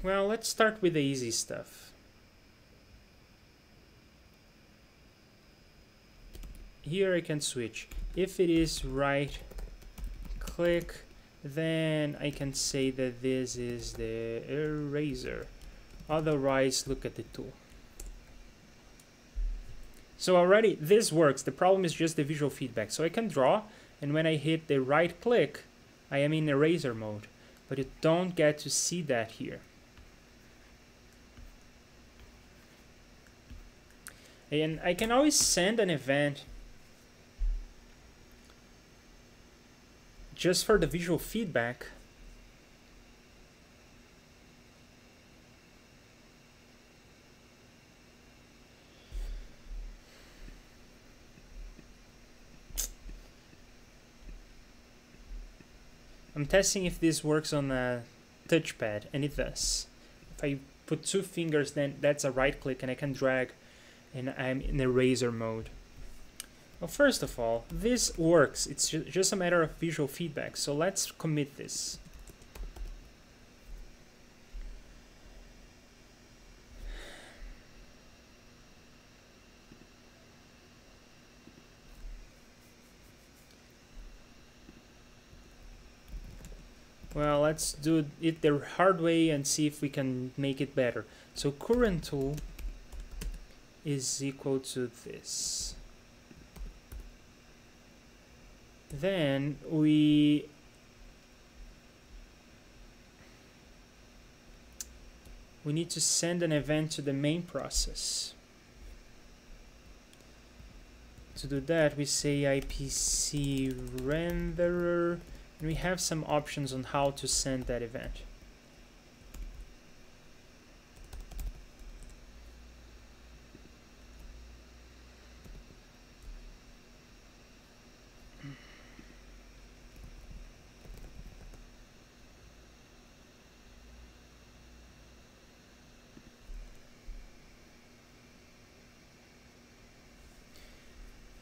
Well, let's start with the easy stuff. Here I can switch. If it is right click, then I can say that this is the eraser. Otherwise, look at the tool. So already this works. The problem is just the visual feedback. So I can draw, and when I hit the right click, I am in eraser mode. But you don't get to see that here. And I can always send an event just for the visual feedback. I'm testing if this works on a touchpad, and it does. If I put two fingers, then that's a right click, and I can drag, and I'm in eraser mode. Well, first of all, this works. It's just a matter of visual feedback. So let's commit this. Well, let's do it the hard way and see if we can make it better. So current tool is equal to this. Then we need to send an event to the main process. To do that, we say IPC renderer, and we have some options on how to send that event.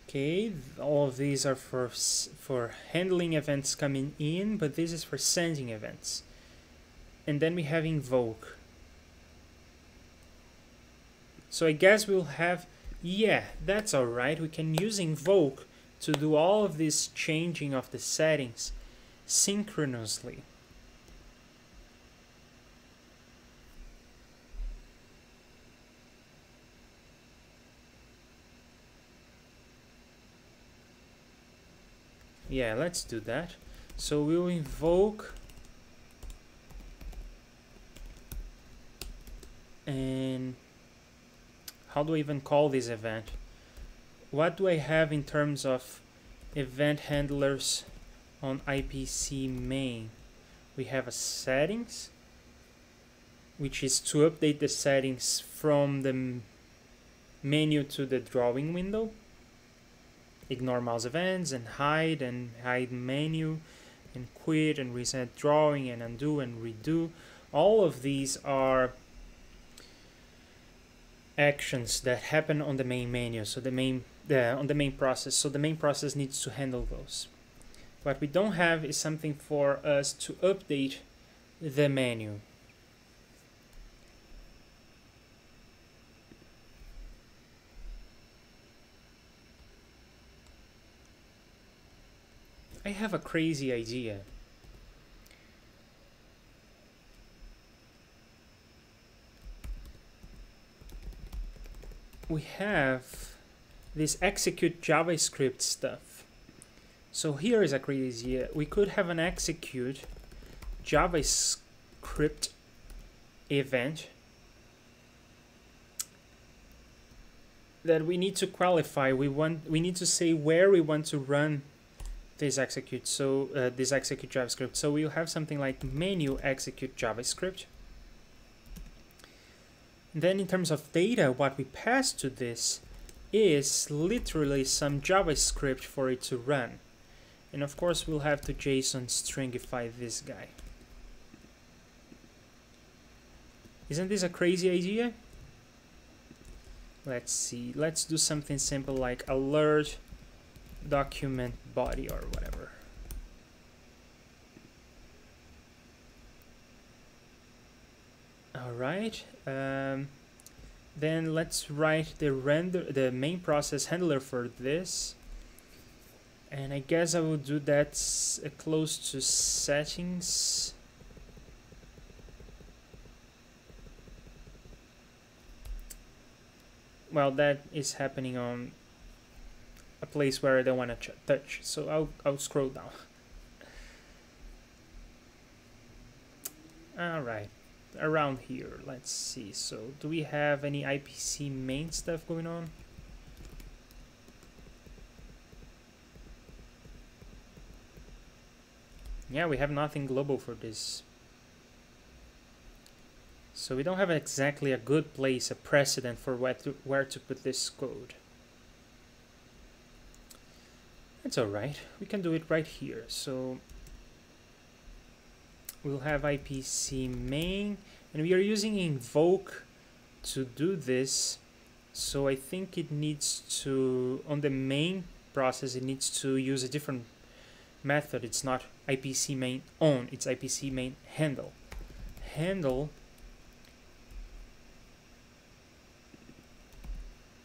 Okay, all of these are for handling events coming in, but this is for sending events. And then we have invoke. So I guess we'll have, yeah, that's all right. We can use invoke to do all of this changing of the settings synchronously. Yeah, let's do that. So we'll invoke, and how do I even call this event? What do I have in terms of event handlers on IPC main? We have a settings, which is to update the settings from the menu to the drawing window. Ignore mouse events and hide menu and quit and reset drawing and undo and redo. All of these are actions that happen on the main menu, so on the main process. So the main process needs to handle those. What we don't have is something for us to update the menu. I have a crazy idea. We have this execute JavaScript stuff. So here is a crazy idea. We could have an execute JavaScript event that we need to qualify. We need to say where we want to run this execute. So this execute JavaScript. So we'll have something like menu execute JavaScript. Then in terms of data, what we pass to this is literally some JavaScript for it to run. And of course we'll have to JSON stringify this guy. Isn't this a crazy idea? Let's see, let's do something simple like alert document body or whatever. All right, then let's write the main process handler for this, and I guess I will do that close to settings. Well, that is happening on a place where I don't want to touch, so I'll scroll down. All right, around here, let's see. So do we have any IPC main stuff going on? Yeah, we have nothing global for this. So we don't have exactly a good place, a precedent for where to put this code. That's all right. We can do it right here. So we'll have IPC main, and we are using invoke to do this. So I think it needs to, on the main process, it needs to use a different method. It's not IPC main on, it's IPC main handle. Handle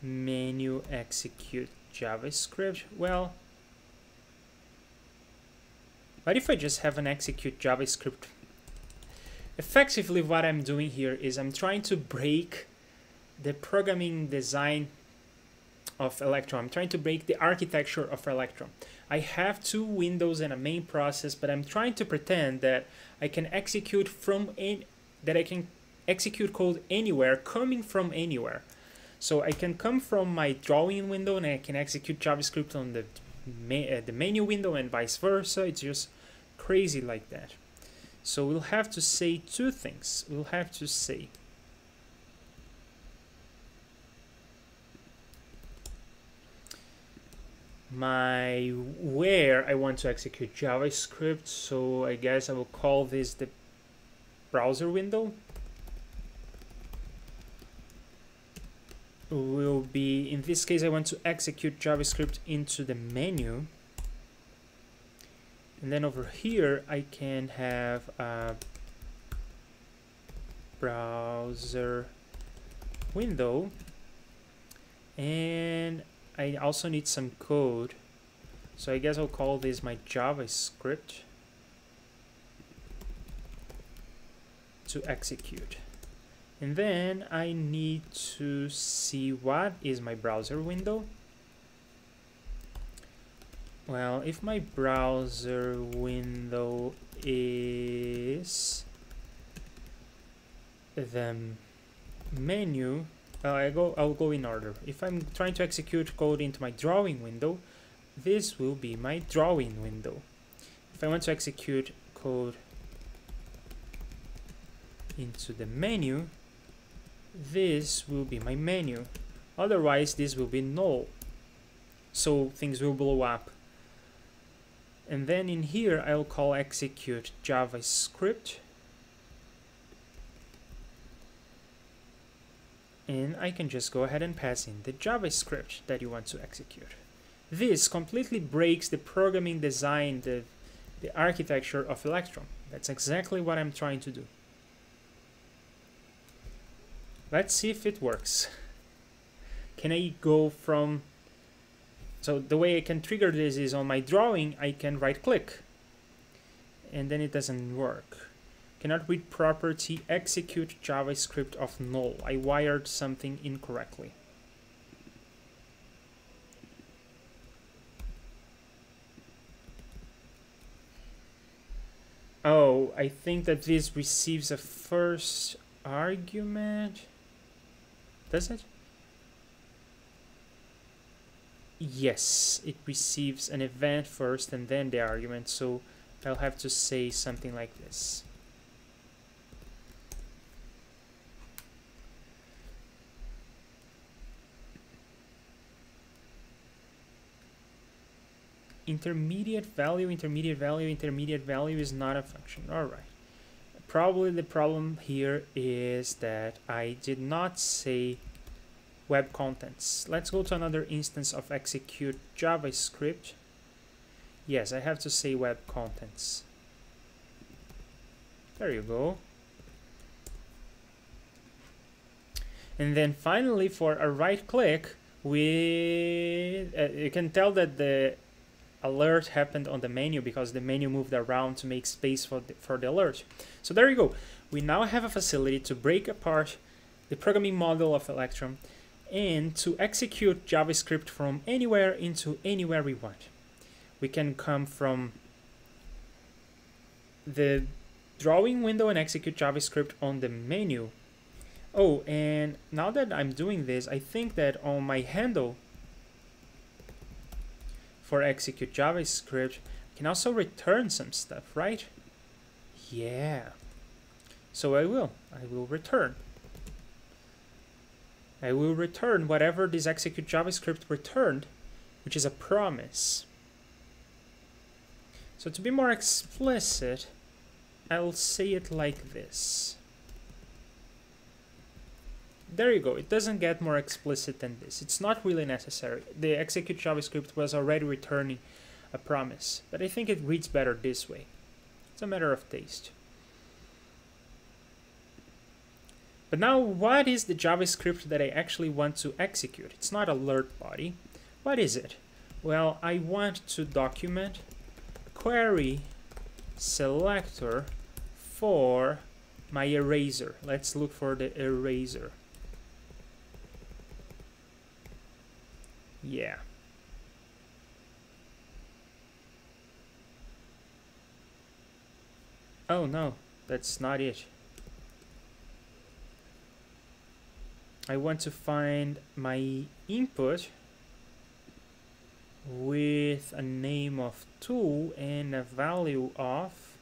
menu execute JavaScript. Well, What if I just have an execute JavaScript? Effectively, what I'm doing here is I'm trying to break the programming design of Electron. I'm trying to break the architecture of Electron. I have two windows and a main process, but I'm trying to pretend that I can execute code anywhere, coming from anywhere. So I can come from my drawing window and I can execute JavaScript on the menu window and vice versa. It's just crazy like that. So we'll have to say two things. We'll have to say where I want to execute JavaScript. So I guess I will call this the browser window. Will be, in this case, I want to execute JavaScript into the menu. And then over here, I can have a browser window. And I also need some code. So I guess I'll call this my JavaScript to execute. And then I need to see what is my browser window. Well, if my browser window is the menu, I'll go in order. If I'm trying to execute code into my drawing window, this will be my drawing window. If I want to execute code into the menu, this will be my menu. Otherwise, this will be null. So things will blow up. And then in here, I'll call execute JavaScript. And I can just go ahead and pass in the JavaScript that you want to execute. This completely breaks the programming design, the architecture of Electron. That's exactly what I'm trying to do. Let's see if it works. Can I go from... So the way I can trigger this is on my drawing, I can right click. And then it doesn't work. Cannot read property execute JavaScript of null. I wired something incorrectly. Oh, I think that this receives a first argument. Does it? Yes, it receives an event first and then the argument, so I'll have to say something like this. Intermediate value is not a function. Alright. Probably the problem here is that I did not say web contents. Let's go to another instance of execute JavaScript. Yes, I have to say web contents. There you go. And then finally, for a right click, you can tell that the alert happened on the menu because the menu moved around to make space for the alert. So there you go. We now have a facility to break apart the programming model of Electron and to execute JavaScript from anywhere into anywhere we want. We can come from the drawing window and execute JavaScript on the menu. Oh, and now that I'm doing this, I think that on my handle for execute JavaScript, I can also return some stuff, right? Yeah. So I will return. I will return whatever this execute JavaScript returned, which is a promise. So to be more explicit, I'll say it like this. There you go. It doesn't get more explicit than this. It's not really necessary. The execute JavaScript was already returning a promise, but I think it reads better this way. It's a matter of taste. But now, what is the JavaScript that I actually want to execute? It's not alert body. What is it? Well, I want to document query selector for my eraser. Let's look for the eraser. Yeah. Oh no, that's not it. I want to find my input with a name of tool and a value of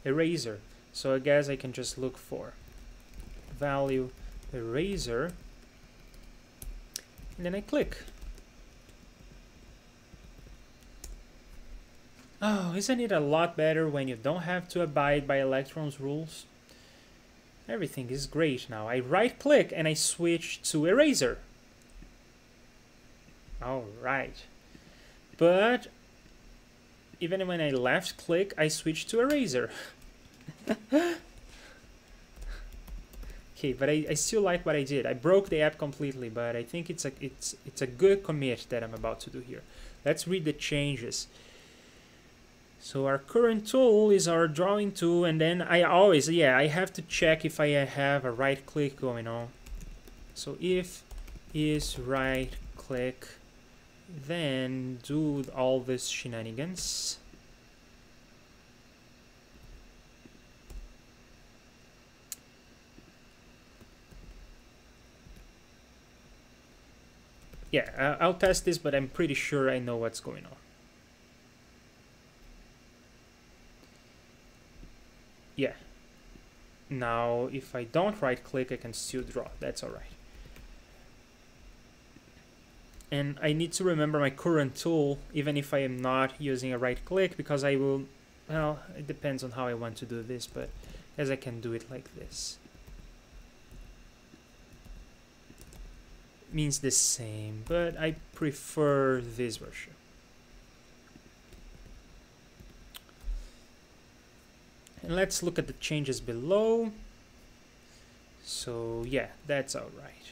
eraser. So I guess I can just look for value eraser, and then I click. Oh, isn't it a lot better when you don't have to abide by Electron's rules? Everything is great now. I right click and I switch to eraser. Alright. But even when I left click, I switch to eraser. Okay, but I still like what I did. I broke the app completely, but I think it's a good commit that I'm about to do here. Let's read the changes. So our current tool is our drawing tool, and then I have to check if I have a right click going on. So if is right click, then do all this shenanigans. Yeah, I'll test this, but I'm pretty sure I know what's going on. Yeah. Now, if I don't right click, I can still draw. That's all right. And I need to remember my current tool, even if I am not using a right click, because I will, well, it depends on how I want to do this, but as I can do it like this. Means the same, but I prefer this version. And let's look at the changes below. So yeah, that's all right.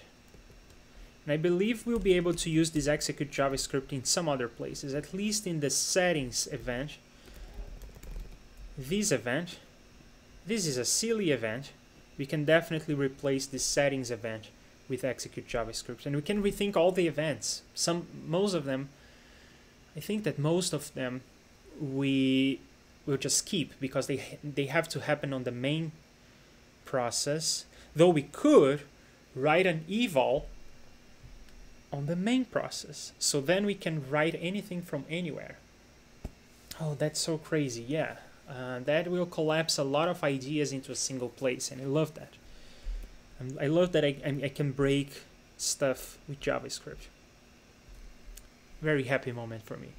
And I believe we'll be able to use this execute JavaScript in some other places, at least in the settings event. This event, this is a silly event. We can definitely replace this settings event with execute JavaScript, and we can rethink all the events. Most of them, I think that most of them we will just keep because they have to happen on the main process, though we could write an eval on the main process, so then we can write anything from anywhere. Oh, that's so crazy. Yeah, that will collapse a lot of ideas into a single place, and I love that. I love that I can break stuff with JavaScript. Very happy moment for me.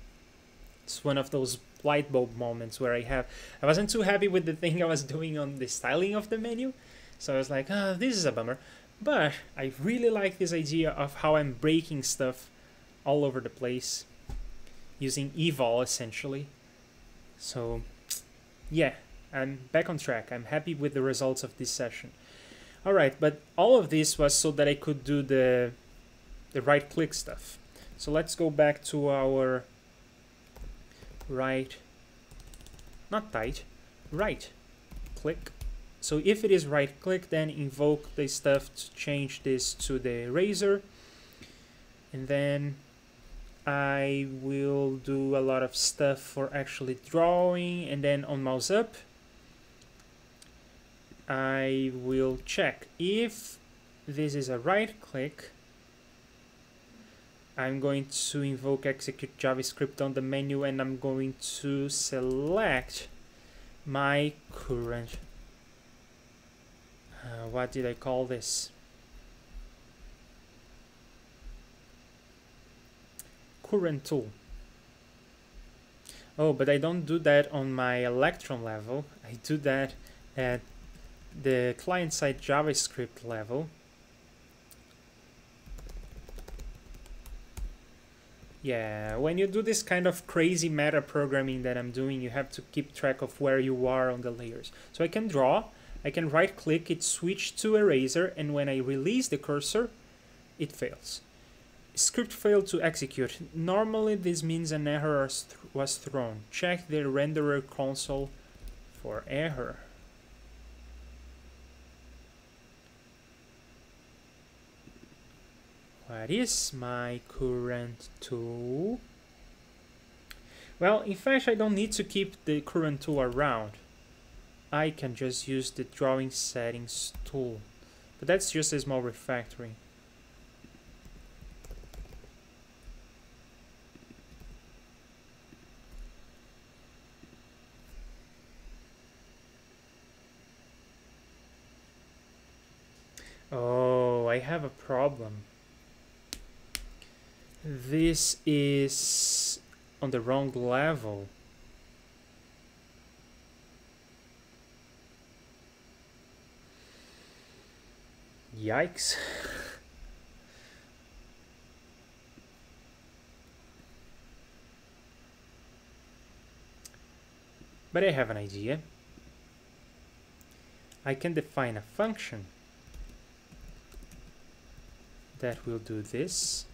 It's one of those light bulb moments where I wasn't too happy with the thing I was doing on the styling of the menu, so I was like, oh, this is a bummer. But I really like this idea of how I'm breaking stuff all over the place using eval essentially. So yeah, I'm back on track. I'm happy with the results of this session. Alright, but all of this was so that I could do the right click stuff. So let's go back to our right click. So if it is right click, then invoke the stuff to change this to the eraser, and then I will do a lot of stuff for actually drawing, and then on mouse up I will check if this is a right click. I'm going to invoke execute JavaScript on the menu, and I'm going to select my current what did I call this? Current tool. Oh, but I don't do that on my Electron level. I do that at the client-side JavaScript level. Yeah, when you do this kind of crazy meta programming that I'm doing, you have to keep track of where you are on the layers. So I can draw, I can right click it, switch to eraser, and when I release the cursor, it fails. Script failed to execute. Normally this means an error was thrown. Check the renderer console for error. What is my current tool? Well, in fact, I don't need to keep the current tool around. I can just use the drawing settings tool. But that's just a small refactoring. Oh, I have a problem. This is on the wrong level. Yikes. But I have an idea. I can define a function that will do this.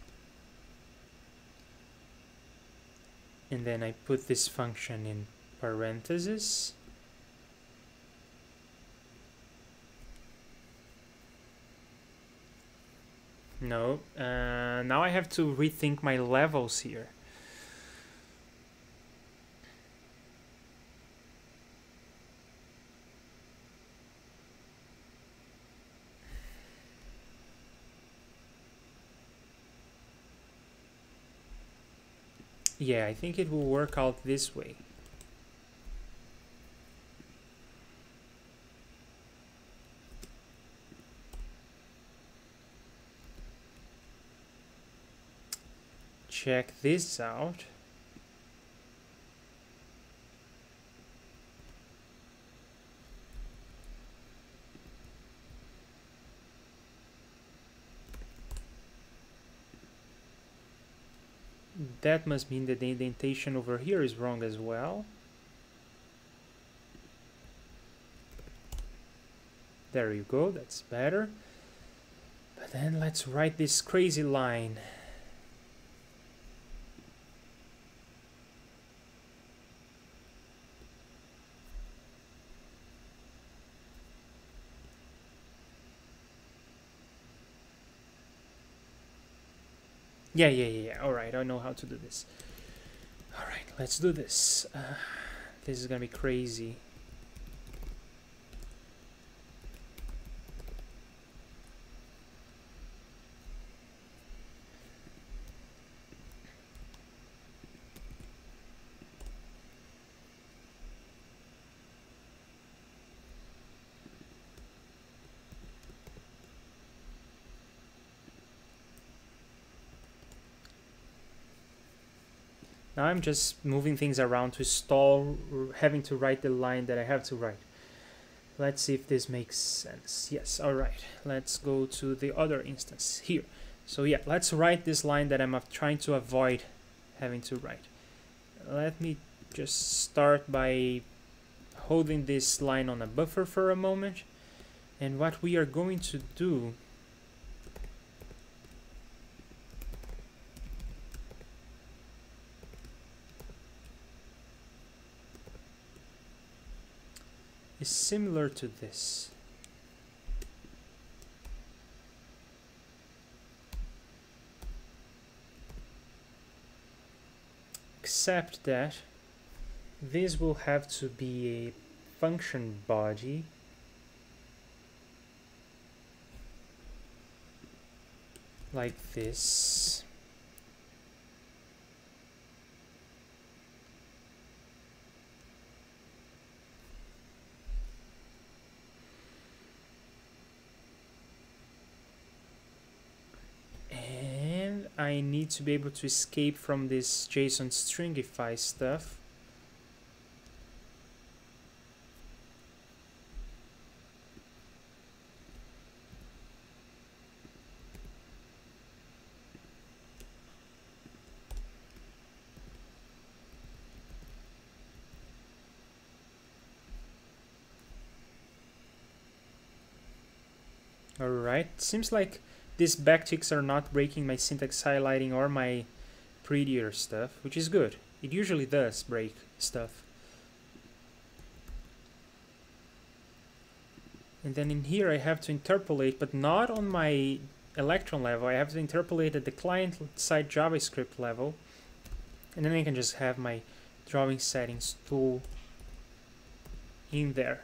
And then I put this function in parentheses. No, now I have to rethink my levels here. Yeah, I think it will work out this way. Check this out. That must mean that the indentation over here is wrong as well. There you go, that's better. But then let's write this crazy line. Yeah. Alright, I know how to do this. Alright, let's do this. This is gonna be crazy. Now I'm just moving things around to stall having to write the line that I have to write. Let's see if this makes sense. Yes, alright. Let's go to the other instance here. So yeah, let's write this line that I'm trying to avoid having to write. Let me just start by holding this line on a buffer for a moment. And what we are going to do is similar to this. Except that this will have to be a function body like this. I need to be able to escape from this JSON stringify stuff. Alright, seems like these backticks are not breaking my syntax highlighting or my prettier stuff, which is good. It usually does break stuff. And then in here I have to interpolate, but not on my Electron level. I have to interpolate at the client-side JavaScript level. And then I can just have my drawing settings tool in there.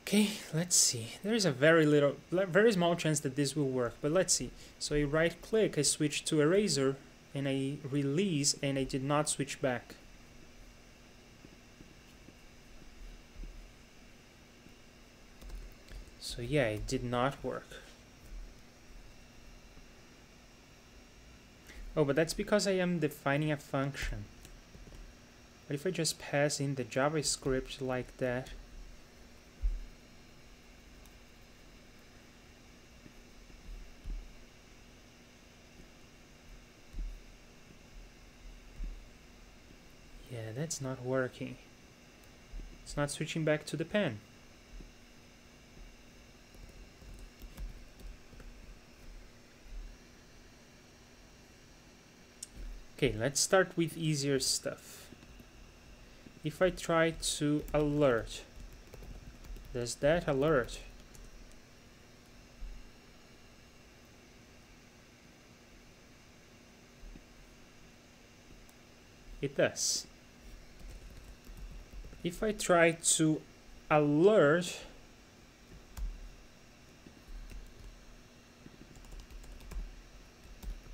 Okay, let's see. There's a very small chance that this will work, but let's see. So I right click, I switch to eraser, and I release, and I did not switch back. So yeah, it did not work. Oh, but that's because I am defining a function. But if I just pass in the JavaScript like that, yeah, that's not working. It's not switching back to the pen. Okay, let's start with easier stuff. If I try to alert, does that alert? It does. If I try to alert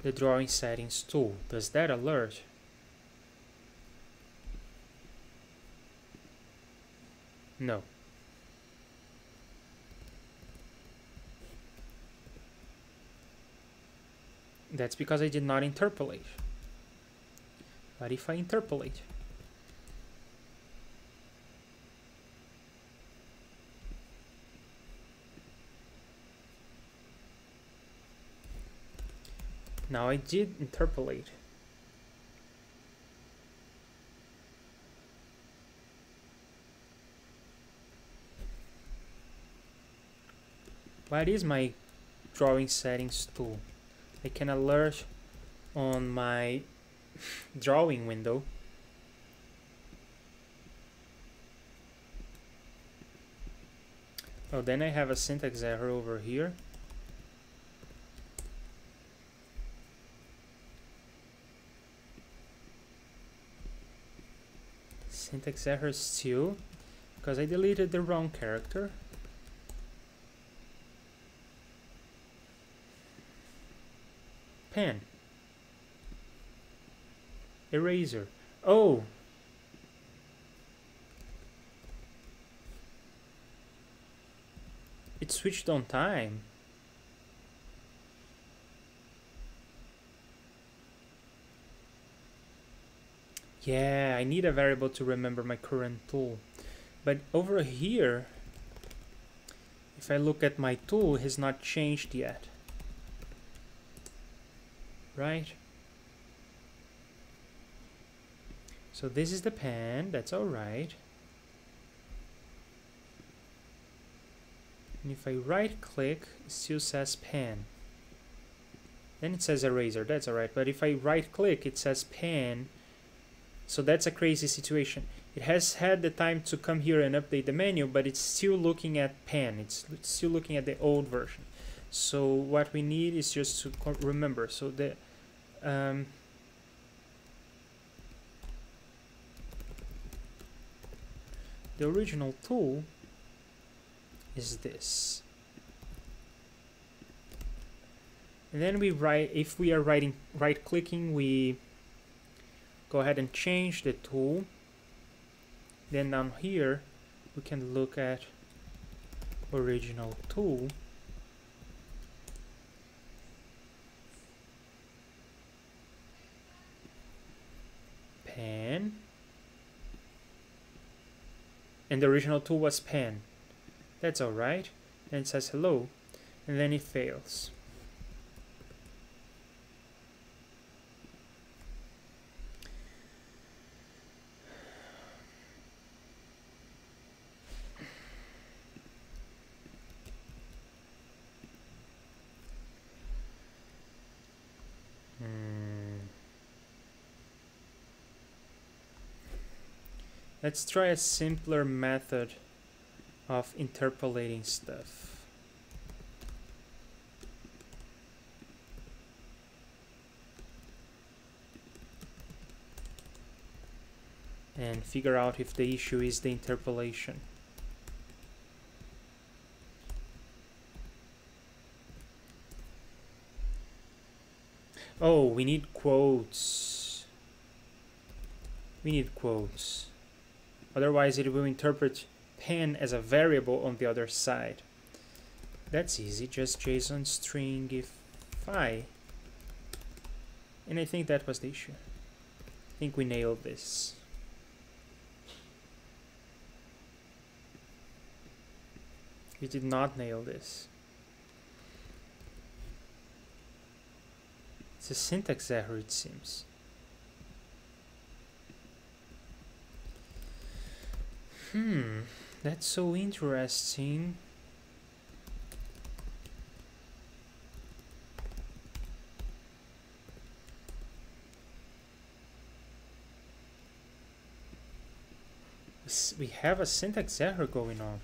the drawing settings tool, does that alert? No. That's because I did not interpolate. But if I interpolate, now I did interpolate. What is my drawing settings tool? I can alert on my drawing window. Oh, then I have a syntax error over here. Syntax error still, because I deleted the wrong character. Pen. Eraser. Oh! It switched on time. Yeah, I need a variable to remember my current tool. But over here, if I look at my tool, it has not changed yet. Right? So this is the pen, that's alright. And if I right click, it still says pen. Then it says eraser, that's alright. But if I right click, it says pen. So that's a crazy situation. It has had the time to come here and update the menu, but it's still looking at pen. It's still looking at the old version. So what we need is just to remember. So the original tool is this. And then we write, if we are right clicking, we go ahead and change the tool. Then down here we can look at original tool. Pen. And the original tool was pen. That's alright. And it says hello. And then it fails. Let's try a simpler method of interpolating stuff. And figure out if the issue is the interpolation. Oh, we need quotes. We need quotes. Otherwise it will interpret pen as a variable on the other side. That's easy, just JSON stringify. And I think that was the issue. I think we nailed this. We did not nail this. It's a syntax error, it seems. That's so interesting. We have a syntax error going on.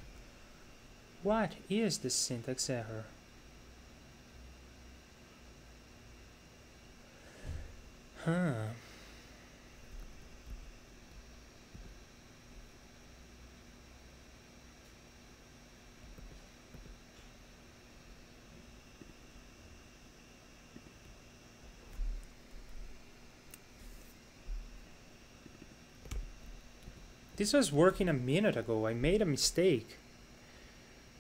What is the syntax error? This was working a minute ago. I made a mistake.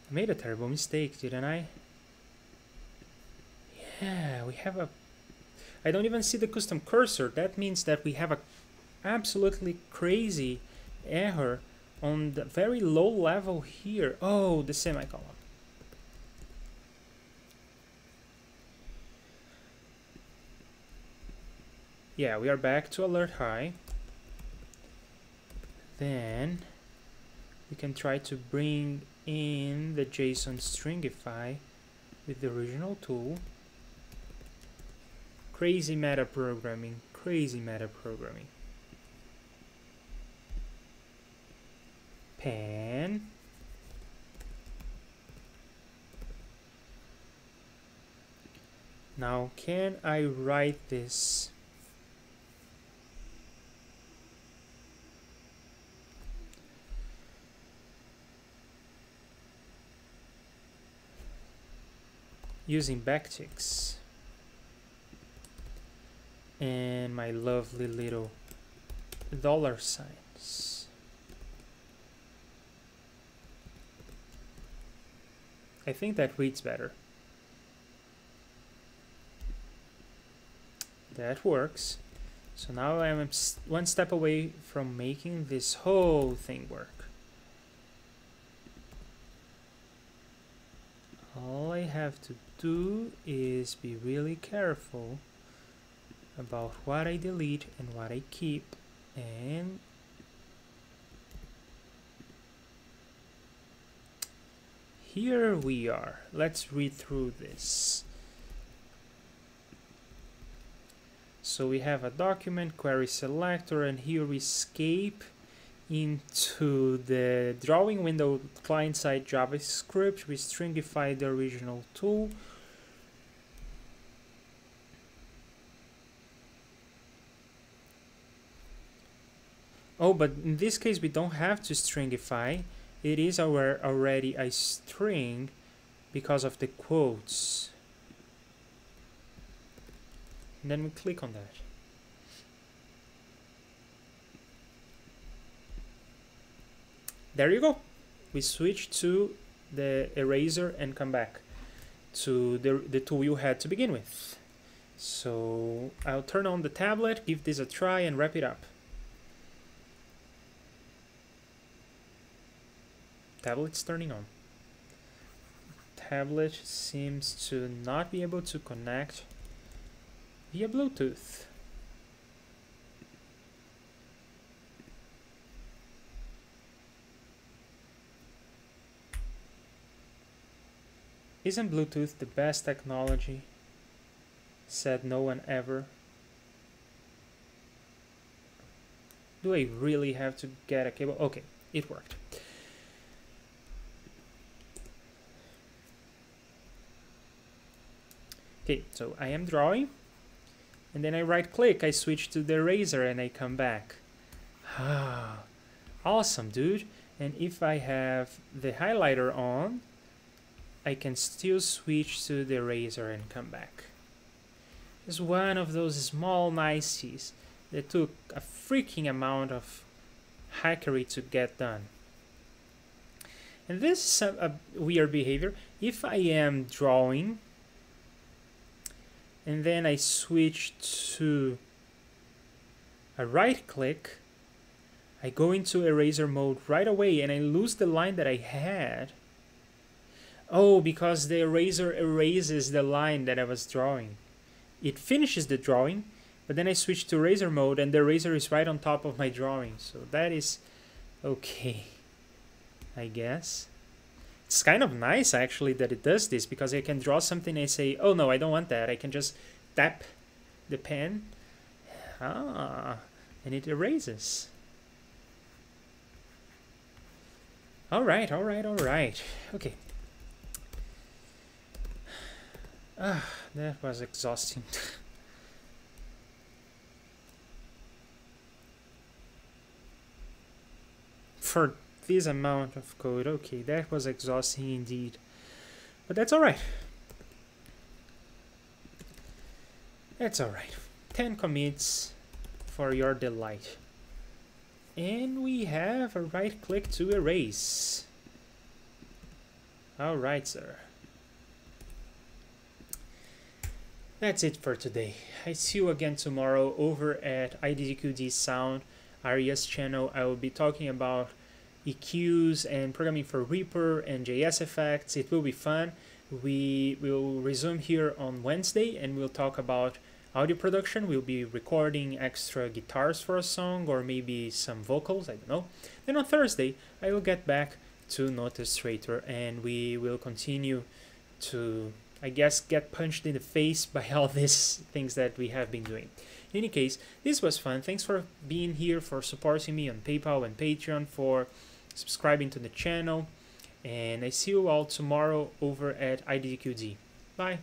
I made a terrible mistake, didn't I? Yeah, we have a... I don't even see the custom cursor. That means that we have a absolutely crazy error on the very low level here. Oh, the semicolon. Yeah, we are back to alert high. Then we can try to bring in the JSON stringify with the original tool. Crazy meta programming, crazy meta programming. Pen. Now, can I write this? Using backticks and my lovely little dollar signs. I think that reads better. That works. So now I'm one step away from making this whole thing work. All I have to do is be really careful about what I delete and what I keep, and here we are. Let's read through this. So we have a document, query selector, and here we escape into the drawing window, client-side JavaScript. We stringify the original tool. Oh, but in this case we don't have to stringify. It is already a string because of the quotes. And then we click on that. There you go. We switch to the eraser and come back to the tool you had to begin with. So I'll turn on the tablet, give this a try, and wrap it up. Tablet's turning on. Tablet seems to not be able to connect via Bluetooth. Isn't Bluetooth the best technology? Said no one ever. Do I really have to get a cable? Okay, it worked. Okay, so I am drawing, and then I right click, I switch to the eraser, and I come back. Ah, awesome, dude. And if I have the highlighter on, I can still switch to the eraser and come back. It's one of those small niceties that took a freaking amount of hackery to get done. And this is a weird behavior. If I am drawing and then I switch to a right click, I go into eraser mode right away and I lose the line that I had. Oh, because the eraser erases the line that I was drawing. It finishes the drawing, but then I switch to eraser mode and the eraser is right on top of my drawing. So that is okay, I guess. It's kind of nice actually that it does this, because I can draw something and I say, oh no, I don't want that. I can just tap the pen, and it erases. Alright. Okay. That was exhausting. For this amount of code, okay, that was exhausting indeed. But that's alright. That's alright. 10 commits for your delight. And we have a right click to erase. Alright, sir. That's it for today. I see you again tomorrow over at IDDQD Sound, Aria's channel. I will be talking about EQs and programming for Reaper and JS effects. It will be fun. We will resume here on Wednesday and we'll talk about audio production. We'll be recording extra guitars for a song or maybe some vocals, I don't know. Then on Thursday, I will get back to Notestrator and we will continue to, I guess, get punched in the face by all these things that we have been doing. In any case, this was fun. Thanks for being here, for supporting me on PayPal and Patreon, for subscribing to the channel. And I see you all tomorrow over at IDDQD. Bye.